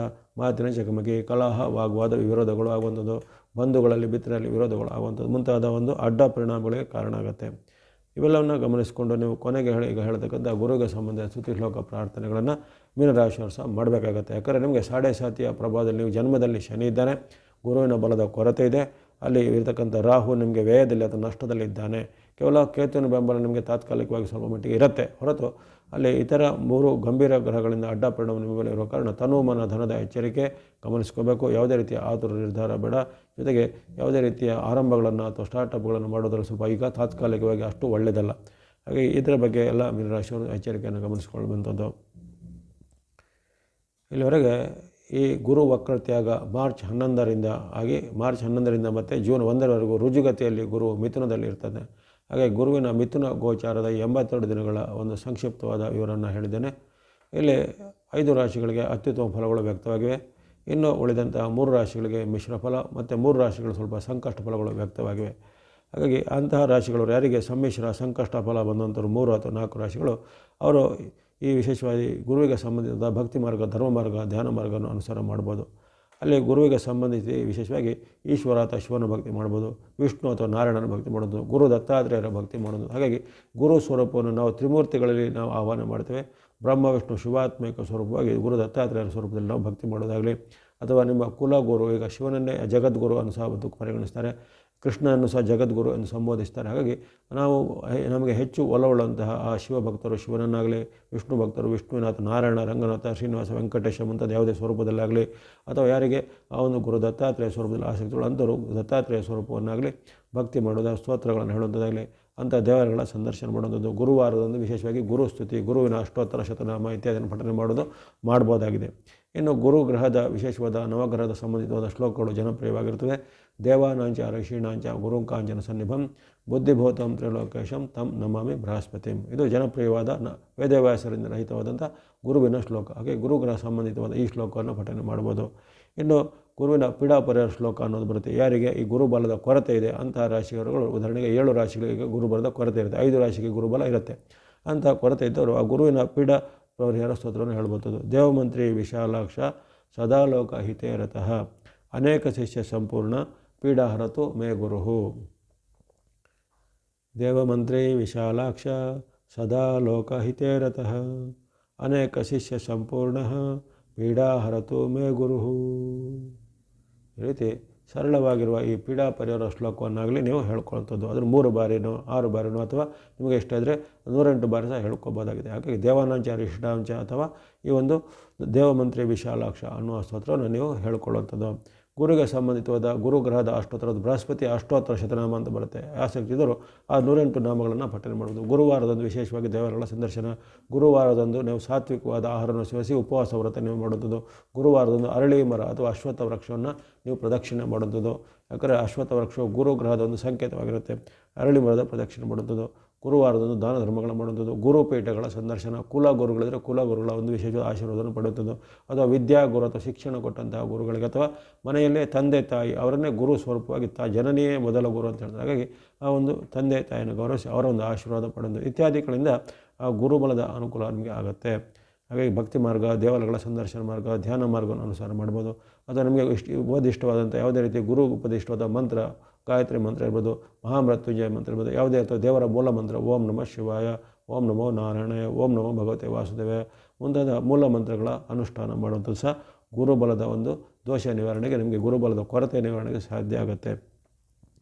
ಮಾತಿನ ಚಕಮಕಿ, ಕಲಹ, ವಾಗ್ವಾದ, ವಿರೋಧಗಳು ಆಗುವಂಥದ್ದು, ಬಂಧುಗಳಲ್ಲಿ ಮಿತ್ರರಲ್ಲಿ ವಿರೋಧಗಳು ಆಗುವಂಥದ್ದು ಮುಂತಾದ ಒಂದು ಅಡ್ಡ ಪರಿಣಾಮಗಳಿಗೆ ಕಾರಣ ಆಗುತ್ತೆ. ಇವೆಲ್ಲವನ್ನು ಗಮನಿಸಿಕೊಂಡು ನೀವು ಕೊನೆಗೆ ಈಗ ಹೇಳ್ತಕ್ಕಂಥ ಗುರುವಿಗೆ ಸಂಬಂಧಿಸಿದ ಸ್ತುತಿ ಶ್ಲೋಕ ಪ್ರಾರ್ಥನೆಗಳನ್ನು ಮೀನರಾಶಿಯವರು ಸಹ ಮಾಡಬೇಕಾಗತ್ತೆ. ಯಾಕಂದರೆ ನಿಮಗೆ ಸಾಡೆ ಸಾತಿಯ ಪ್ರಭಾವದಲ್ಲಿ ನೀವು ಜನ್ಮದಲ್ಲಿ ಶನಿ ಇದ್ದಾನೆ, ಗುರುವಿನ ಬಲದ ಕೊರತೆ ಇದೆ, ಅಲ್ಲಿ ಇರತಕ್ಕಂಥ ರಾಹು ನಿಮಗೆ ವ್ಯಯದಲ್ಲಿ ಅಥವಾ ನಷ್ಟದಲ್ಲಿದ್ದಾನೆ. ಕೇವಲ ಕೇತುವಿನ ಬೆಂಬಲ ನಿಮಗೆ ತಾತ್ಕಾಲಿಕವಾಗಿ ಸ್ವಲ್ಪ ಮಟ್ಟಿಗೆ ಇರುತ್ತೆ ಹೊರತು ಅಲ್ಲಿ ಇತರ 3 ಗಂಭೀರ ಗ್ರಹಗಳಿಂದ ಅಡ್ಡ ಪರಿಣಾಮ ನಿಮ್ಮ ಮೇಲೆ ಇರೋ ಕಾರಣ ತನುಮನ ಧನದ ಎಚ್ಚರಿಕೆ ಗಮನಿಸ್ಕೋಬೇಕು. ಯಾವುದೇ ರೀತಿಯ ಆತುರ ನಿರ್ಧಾರ ಬೇಡ. ಜೊತೆಗೆ ಯಾವುದೇ ರೀತಿಯ ಆರಂಭಗಳನ್ನು ಅಥವಾ ಸ್ಟಾರ್ಟಪ್ಗಳನ್ನು ಮಾಡೋದ್ರಲ್ಲಿ ಸ್ವಲ್ಪ ಈಗ ತಾತ್ಕಾಲಿಕವಾಗಿ ಅಷ್ಟು ಒಳ್ಳೆಯದಲ್ಲ. ಹಾಗೆ ಇದರ ಬಗ್ಗೆ ಎಲ್ಲ ಮೀನರಾಶಿಯವರು ಎಚ್ಚರಿಕೆಯನ್ನು ಗಮನಿಸಿಕೊಳ್ಳುವಂಥದ್ದು. ಇಲ್ಲಿವರೆಗೆ ಈ ಗುರು ವಕ್ರತ್ಯಾಗ ಮಾರ್ಚ್ 11ರಿಂದ ಆಗಿ ಮಾರ್ಚ್ 11ರಿಂದ ಮತ್ತು ಜೂನ್ 1ರವರೆಗೂ ರುಜುಗತಿಯಲ್ಲಿ ಗುರು ಮಿಥುನದಲ್ಲಿ ಇರ್ತದೆ. ಹಾಗೆ ಗುರುವಿನ ಮಿಥುನ ಗೋಚಾರದ 82 ದಿನಗಳ ಒಂದು ಸಂಕ್ಷಿಪ್ತವಾದ ವಿವರವನ್ನು ಹೇಳಿದ್ದೇನೆ. ಇಲ್ಲಿ 5 ರಾಶಿಗಳಿಗೆ ಅತ್ಯುತ್ತಮ ಫಲಗಳು ವ್ಯಕ್ತವಾಗಿವೆ. ಇನ್ನು ಉಳಿದಂತಹ 3 ರಾಶಿಗಳಿಗೆ ಮಿಶ್ರ ಫಲ ಮತ್ತು 3 ರಾಶಿಗಳು ಸ್ವಲ್ಪ ಸಂಕಷ್ಟ ಫಲಗಳು ವ್ಯಕ್ತವಾಗಿವೆ. ಹಾಗಾಗಿ ಅಂತಹ ರಾಶಿಗಳು ಯಾರಿಗೆ ಸಮ್ಮಿಶ್ರ ಸಂಕಷ್ಟ ಫಲ ಬಂದಂಥವ್ರು 3 ಅಥವಾ 4 ರಾಶಿಗಳು ಅವರು ಈ ವಿಶೇಷವಾಗಿ ಗುರುವಿಗೆ ಸಂಬಂಧಿಸಿದ ಭಕ್ತಿ ಮಾರ್ಗ, ಧರ್ಮ ಮಾರ್ಗ, ಧ್ಯಾನ ಮಾರ್ಗವನ್ನು ಅನುಸಾರ ಮಾಡ್ಬೋದು. ಅಲ್ಲಿ ಗುರುವಿಗೆ ಸಂಬಂಧಿಸಿ ವಿಶೇಷವಾಗಿ ಈಶ್ವರ ಅಥವಾ ಶಿವನ ಭಕ್ತಿ ಮಾಡ್ಬೋದು, ವಿಷ್ಣು ಅಥವಾ ನಾರಾಯಣನ ಭಕ್ತಿ ಮಾಡೋದು, ಗುರು ದತ್ತಾತ್ರೇಯರ ಭಕ್ತಿ ಮಾಡೋದು. ಹಾಗಾಗಿ ಗುರು ಸ್ವರೂಪವನ್ನು ನಾವು ತ್ರಿಮೂರ್ತಿಗಳಲ್ಲಿ ನಾವು ಆಹ್ವಾನ ಮಾಡ್ತೇವೆ. ಬ್ರಹ್ಮ ವಿಷ್ಣು ಶಿವಾತ್ಮಿಕ ಸ್ವರೂಪವಾಗಿ ಗುರು ದತ್ತಾತ್ರೇಯರ ಸ್ವರೂಪದಲ್ಲಿ ನಾವು ಭಕ್ತಿ ಮಾಡೋದಾಗಲಿ, ಅಥವಾ ನಿಮ್ಮ ಕುಲಗುರು ಈಗ ಶಿವನನ್ನೇ ಜಗದ್ಗುರು ಅನ್ನು ಸಹ ಪರಿಗಣಿಸ್ತಾರೆ. ಕೃಷ್ಣನನ್ನು ಸಹ ಜಗದ್ಗುರು ಎಂದು ಸಂಬೋಧಿಸ್ತಾರೆ. ಹಾಗಾಗಿ ನಮಗೆ ಹೆಚ್ಚು ಒಲವುಳ್ಳಂತಹ ಆ ಶಿವಭಕ್ತರು ಶಿವನನ್ನಾಗಲಿ, ವಿಷ್ಣು ಭಕ್ತರು ವಿಷ್ಣುವಿನಾಥ, ನಾರಾಯಣ, ರಂಗನಾಥ, ಶ್ರೀನಿವಾಸ, ವೆಂಕಟೇಶ ಮುಂತಾದ ಯಾವುದೇ ಸ್ವರೂಪದಲ್ಲಾಗಲಿ, ಅಥವಾ ಯಾರಿಗೆ ಆ ಒಂದು ಗುರು ದತ್ತಾತ್ರೇಯ ಸ್ವರೂಪದಲ್ಲಿ ಆಸಕ್ತಿಗಳು ಅಂಥವರು ದತ್ತಾತ್ರೇಯ ಸ್ವರೂಪವನ್ನಾಗಲಿ ಭಕ್ತಿ ಮಾಡೋದು, ಸ್ತೋತ್ರಗಳನ್ನು ಹೇಳುವಂಥದ್ದಾಗಲಿ, ಅಂಥ ದೇವರುಗಳ ಸಂದರ್ಶನ ಮಾಡುವಂಥದ್ದು, ಗುರುವಾರದಂದು ವಿಶೇಷವಾಗಿ ಗುರು ಸ್ತುತಿ, ಗುರುವಿನ ಅಷ್ಟೋತ್ತರ ಶತನಾಮ ಇತ್ಯಾದಿಯನ್ನು ಪಠನೆ ಮಾಡ್ಬೋದಾಗಿದೆ. ಇನ್ನು ಗುರುಗ್ರಹದ ವಿಶೇಷವಾದ ನವಗ್ರಹದ ಸಂಬಂಧಿತವಾದ ಶ್ಲೋಕಗಳು ಜನಪ್ರಿಯವಾಗಿರುತ್ತವೆ. ದೇವಾನಾಂಚ ಋಷೀಣಾಂಚ ಗುರುಂಕಾಂಚನ ಸನ್ನಿಭಂ ಬುದ್ಧಿಭೂತಂ ತ್ರಿಲೋಕೇಶಂ ತಂ ನಮಾಮಿ ಬೃಹಸ್ಪತಿಂ. ಇದು ಜನಪ್ರಿಯವಾದ ವೇದವ್ಯಾಸರಿಂದ ರಹಿತವಾದಂಥ ಗುರುವಿನ ಶ್ಲೋಕ. ಹಾಗೆ ಗುರುಗ್ರಹ ಸಂಬಂಧಿತವಾದ ಈ ಶ್ಲೋಕವನ್ನು ಪಠನೆ ಮಾಡ್ಬೋದು. ಇನ್ನು ಗುರುವಿನ ಪೀಡಾಪರಿಹಾರ ಶ್ಲೋಕ ಅನ್ನೋದು ಬರುತ್ತೆ. ಯಾರಿಗೆ ಈ ಗುರುಬಲದ ಕೊರತೆ ಇದೆ ಅಂತಹ ರಾಶಿಯವರುಗಳು, ಉದಾಹರಣೆಗೆ 7 ರಾಶಿಗಳಿಗೆ ಗುರುಬಲದ ಕೊರತೆ ಇರುತ್ತೆ, 5 ರಾಶಿಗೆ ಗುರುಬಲ ಇರುತ್ತೆ. ಅಂತಹ ಕೊರತೆ ಇದ್ದವರು ಆ ಗುರುವಿನ ಪೀಡ ಪರಿಹಾರ ಸ್ತೋತ್ರವನ್ನು ಹೇಳ್ಬೋದು. ದೇವಮಂತ್ರಿ ವಿಶಾಲಾಕ್ಷ ಸದಾಲೋಕ ಹಿತೇ ರತಃ ಅನೇಕ ಶಿಷ್ಯ ಸಂಪೂರ್ಣ ಪೀಡಾಹರತು ಮೇ ಗುರುಹು. ದೇವಮಂತ್ರಿ ವಿಶಾಲಾಕ್ಷ ಸದಾಲೋಕ ಹಿತೇ ರತಃ ಅನೇಕ ಶಿಷ್ಯ ಸಂಪೂರ್ಣ ಪೀಡಾಹರತು ಮೇ ಗುರುಹು. ಈ ರೀತಿ ಸರಳವಾಗಿರುವ ಈ ಪೀಡಾ ಪರಿಹಾರ ಶ್ಲೋಕವನ್ನಾಗಲಿ ನೀವು ಹೇಳ್ಕೊಳ್ಳುವಂಥದ್ದು. ಅದನ್ನು 3 ಬಾರಿನೋ 6 ಬಾರಿನೋ ಅಥವಾ ನಿಮಗೆ ಇಷ್ಟ ಇದ್ದರೆ 108 ಬಾರಿ ಸಹ ಹೇಳ್ಕೊಬೋದಾಗಿದೆ. ಹಾಗಾಗಿ ದೇವಾನಾಂಚ ಋಷೀಣಾಂಚ ಅಥವಾ ಈ ಒಂದು ದೇವಮಂತ್ರಿ ವಿಶಾಲಾಕ್ಷ ಅನ್ನುವ ಸ್ತೋತ್ರವನ್ನು ನೀವು ಹೇಳ್ಕೊಳ್ಳುವಂಥದ್ದು. ಗುರುಗೆ ಸಂಬಂಧಿತವಾದ ಗುರುಗ್ರಹದ ಅಷ್ಟೋತ್ತರದ ಬೃಹಸ್ಪತಿ ಅಷ್ಟೋತ್ತರ ಶತನಾಮ ಅಂತ ಬರುತ್ತೆ. ಆಸಕ್ತಿ ಇದ್ದರು ಆ 108 ನಾಮಗಳನ್ನು ಪಠನೆ ಮಾಡುವುದು. ಗುರುವಾರದಂದು ವಿಶೇಷವಾಗಿ ದೇವರುಗಳ ಸಂದರ್ಶನ, ಗುರುವಾರದಂದು ನೀವು ಸಾತ್ವಿಕವಾದ ಆಹಾರವನ್ನು ಸೇವಿಸಿ ಉಪವಾಸ ವ್ರತ ನೀವು ಮಾಡುವಂಥದ್ದು. ಗುರುವಾರದಂದು ಅರಳಿ ಮರ ಅಥವಾ ಅಶ್ವತ್ಥ ವೃಕ್ಷವನ್ನು ನೀವು ಪ್ರದಕ್ಷಿಣೆ ಮಾಡುವಂಥದ್ದು. ಯಾಕಂದರೆ ಅಶ್ವತ್ಥ ವೃಕ್ಷವು ಗುರುಗ್ರಹದ ಒಂದು ಸಂಕೇತವಾಗಿರುತ್ತೆ. ಅರಳಿ ಮರದ ಪ್ರದಕ್ಷಿಣೆ ಮಾಡುವಂಥದ್ದು. ಗುರುವಾರದಂದು ದಾನ ಧರ್ಮಗಳು ಮಾಡುವಂಥದ್ದು. ಗುರುಪೀಠಗಳ ಸಂದರ್ಶನ, ಕುಲಗುರುಗಳಿದ್ದರೆ ಕುಲಗುರುಗಳ ಒಂದು ವಿಶೇಷ ಆಶೀರ್ವಾದವನ್ನು ಪಡೆಯುವಂಥದ್ದು. ಅಥವಾ ವಿದ್ಯಾಗುರು ಅಥವಾ ಶಿಕ್ಷಣ ಕೊಟ್ಟಂತಹ ಗುರುಗಳಿಗೆ, ಅಥವಾ ಮನೆಯಲ್ಲೇ ತಂದೆ ತಾಯಿ ಅವರನ್ನೇ ಗುರು ಸ್ವರೂಪವಾಗಿ ಜನನಿಯೇ ಮೊದಲ ಗುರು ಅಂತ ಹೇಳ್ತಾರೆ. ಹಾಗಾಗಿ ಆ ಒಂದು ತಂದೆ ತಾಯಿಯನ್ನು ಗೌರವಿಸಿ ಅವರ ಒಂದು ಆಶೀರ್ವಾದ ಪಡೆದು ಇತ್ಯಾದಿಗಳಿಂದ ಆ ಗುರುಬಲದ ಅನುಕೂಲ ನಿಮಗೆ ಆಗುತ್ತೆ. ಹಾಗಾಗಿ ಭಕ್ತಿ ಮಾರ್ಗ, ದೇವಾಲಯಗಳ ಸಂದರ್ಶನ ಮಾರ್ಗ, ಧ್ಯಾನ ಮಾರ್ಗವನ್ನು ಅನುಸಾರ ಮಾಡ್ಬೋದು. ಅಥವಾ ನಿಮಗೆ ಇಷ್ಟವಾದಂಥ ಯಾವುದೇ ರೀತಿ ಗುರು ಉಪದಿಷ್ಟವಾದ ಮಂತ್ರ, ಗಾಯತ್ರಿ ಮಂತ್ರ ಇರ್ಬೋದು, ಮಹಾಮೃತ್ಯುಂಜಯ ಮಂತ್ರ ಇರ್ಬೋದು, ಯಾವುದೇ ಅಥವಾ ದೇವರ ಮೂಲ ಮಂತ್ರ ಓಂ ನಮಃ ಶಿವಾಯ, ಓಂ ನಮೋ ನಾರಾಯಣಾಯ, ಓಂ ನಮೋ ಭಗವತೆ ವಾಸುದೇವಾಯ ಮುಂತಾದ ಮೂಲ ಮಂತ್ರಗಳ ಅನುಷ್ಠಾನ ಮಾಡುವಂಥದ್ದು ಸಹ ಗುರುಬಲದ ಒಂದು ದೋಷ ನಿವಾರಣೆಗೆ, ನಿಮಗೆ ಗುರುಬಲದ ಕೊರತೆ ನಿವಾರಣೆಗೆ ಸಾಧ್ಯ ಆಗುತ್ತೆ.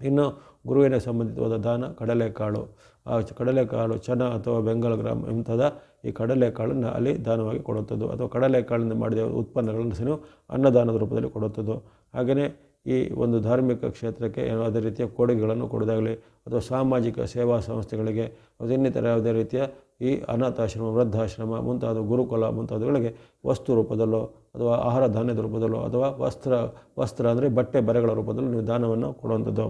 ಇನ್ನು ಗುರುವಿನ ಸಂಬಂಧಿತವಾದ ದಾನ ಕಡಲೆಕಾಳು, ಆ ಕಡಲೆಕಾಳು ಚನ ಅಥವಾ ಬೆಂಗಲ್ ಗ್ರಾಮ್ ಇಂಥದ ಈ ಕಡಲೆಕಾಳನ್ನು ಅಲ್ಲಿ ದಾನವಾಗಿ ಕೊಡುವಂಥದ್ದು. ಅಥವಾ ಕಡಲೆಕಾಳಿಂದ ಮಾಡಿದ ಉತ್ಪನ್ನಗಳನ್ನು ಸಹ ನೀವು ಅನ್ನದಾನದ ರೂಪದಲ್ಲಿ ಕೊಡುವಂಥದ್ದು. ಹಾಗೆಯೇ ಈ ಒಂದು ಧಾರ್ಮಿಕ ಕ್ಷೇತ್ರಕ್ಕೆ ಯಾವುದೇ ರೀತಿಯ ಕೊಡುಗೆಗಳನ್ನು ಕೊಡೋದಾಗಲಿ, ಅಥವಾ ಸಾಮಾಜಿಕ ಸೇವಾ ಸಂಸ್ಥೆಗಳಿಗೆ, ಅಥವಾ ಇನ್ನಿತರ ಯಾವುದೇ ರೀತಿಯ ಈ ಅನಾಥಾಶ್ರಮ, ವೃದ್ಧಾಶ್ರಮ ಮುಂತಾದ ಗುರುಕುಲ ಮುಂತಾದವುಗಳಿಗೆ ವಸ್ತು ರೂಪದಲ್ಲೋ ಅಥವಾ ಆಹಾರ ಧಾನ್ಯದ ರೂಪದಲ್ಲೋ ಅಥವಾ ವಸ್ತ್ರ ಅಂದರೆ ಬಟ್ಟೆ ಬರೆಗಳ ರೂಪದಲ್ಲೂ ನೀವು ದಾನವನ್ನು ಕೊಡುವಂಥದ್ದು.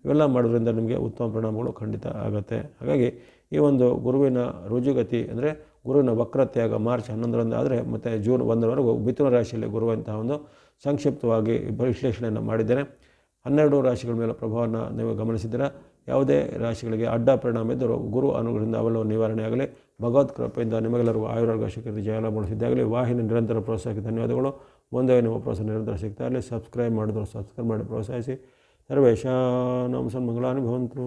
ಇವೆಲ್ಲ ಮಾಡೋದ್ರಿಂದ ನಿಮಗೆ ಉತ್ತಮ ಪರಿಣಾಮಗಳು ಖಂಡಿತ ಆಗುತ್ತೆ. ಹಾಗಾಗಿ ಈ ಒಂದು ಗುರುವಿನ ರುಜುಗತಿ ಅಂದರೆ ಗುರುವಿನ ವಕ್ರತ್ಯಾಗ ಮಾರ್ಚ್ 11ರಂದು ಆದರೆ ಮತ್ತು ಜೂನ್ 1ರವರೆಗೂ ಮಿಥುನ ರಾಶಿಯಲ್ಲಿ ಗುರುವಂತಹ ಒಂದು ಸಂಕ್ಷಿಪ್ತವಾಗಿ ವಿಶ್ಲೇಷಣೆಯನ್ನು ಮಾಡಿದ್ದೇನೆ. 12 ರಾಶಿಗಳ ಮೇಲೆ ಪ್ರಭಾವವನ್ನು ನೀವು ಗಮನಿಸಿದ್ದೀರಾ. ಯಾವುದೇ ರಾಶಿಗಳಿಗೆ ಅಡ್ಡ ಪರಿಣಾಮ ಇದ್ದರೂ ಗುರು ಅನುಗ್ರಹದಿಂದ ಅವೆಲ್ಲವೂ ನಿವಾರಣೆ ಆಗಲಿ. ಭಗವತ್ ಕೃಪೆಯಿಂದ ನಿಮಗೆಲ್ಲರಿಗೂ ಆಯುರಾರೋಗ್ಯ ಶಕ್ತಿ ಜಯಲಾಭ ಸಿದ್ದಾಗಲಿ. ವಾಹಿನಿ ನಿರಂತರ ಪ್ರೋತ್ಸಾಹಕ್ಕೆ ಧನ್ಯವಾದಗಳು. ಮುಂದೆ ನಿಮ್ಮ ಪ್ರೋತ್ಸಾಹ ನಿರಂತರ ಸಿಗ್ತಾ ಇರಲಿ. ಸಬ್ಸ್ಕ್ರೈಬ್ ಮಾಡಿದ್ರು ಸಬ್ಸ್ಕ್ರೈಬ್ ಮಾಡಿ ಪ್ರೋತ್ಸಾಹಿಸಿ. ಸರ್ವೇಷಾಂ ಸನ್ಮಂಗಳಾನಿ ಭವಂತು.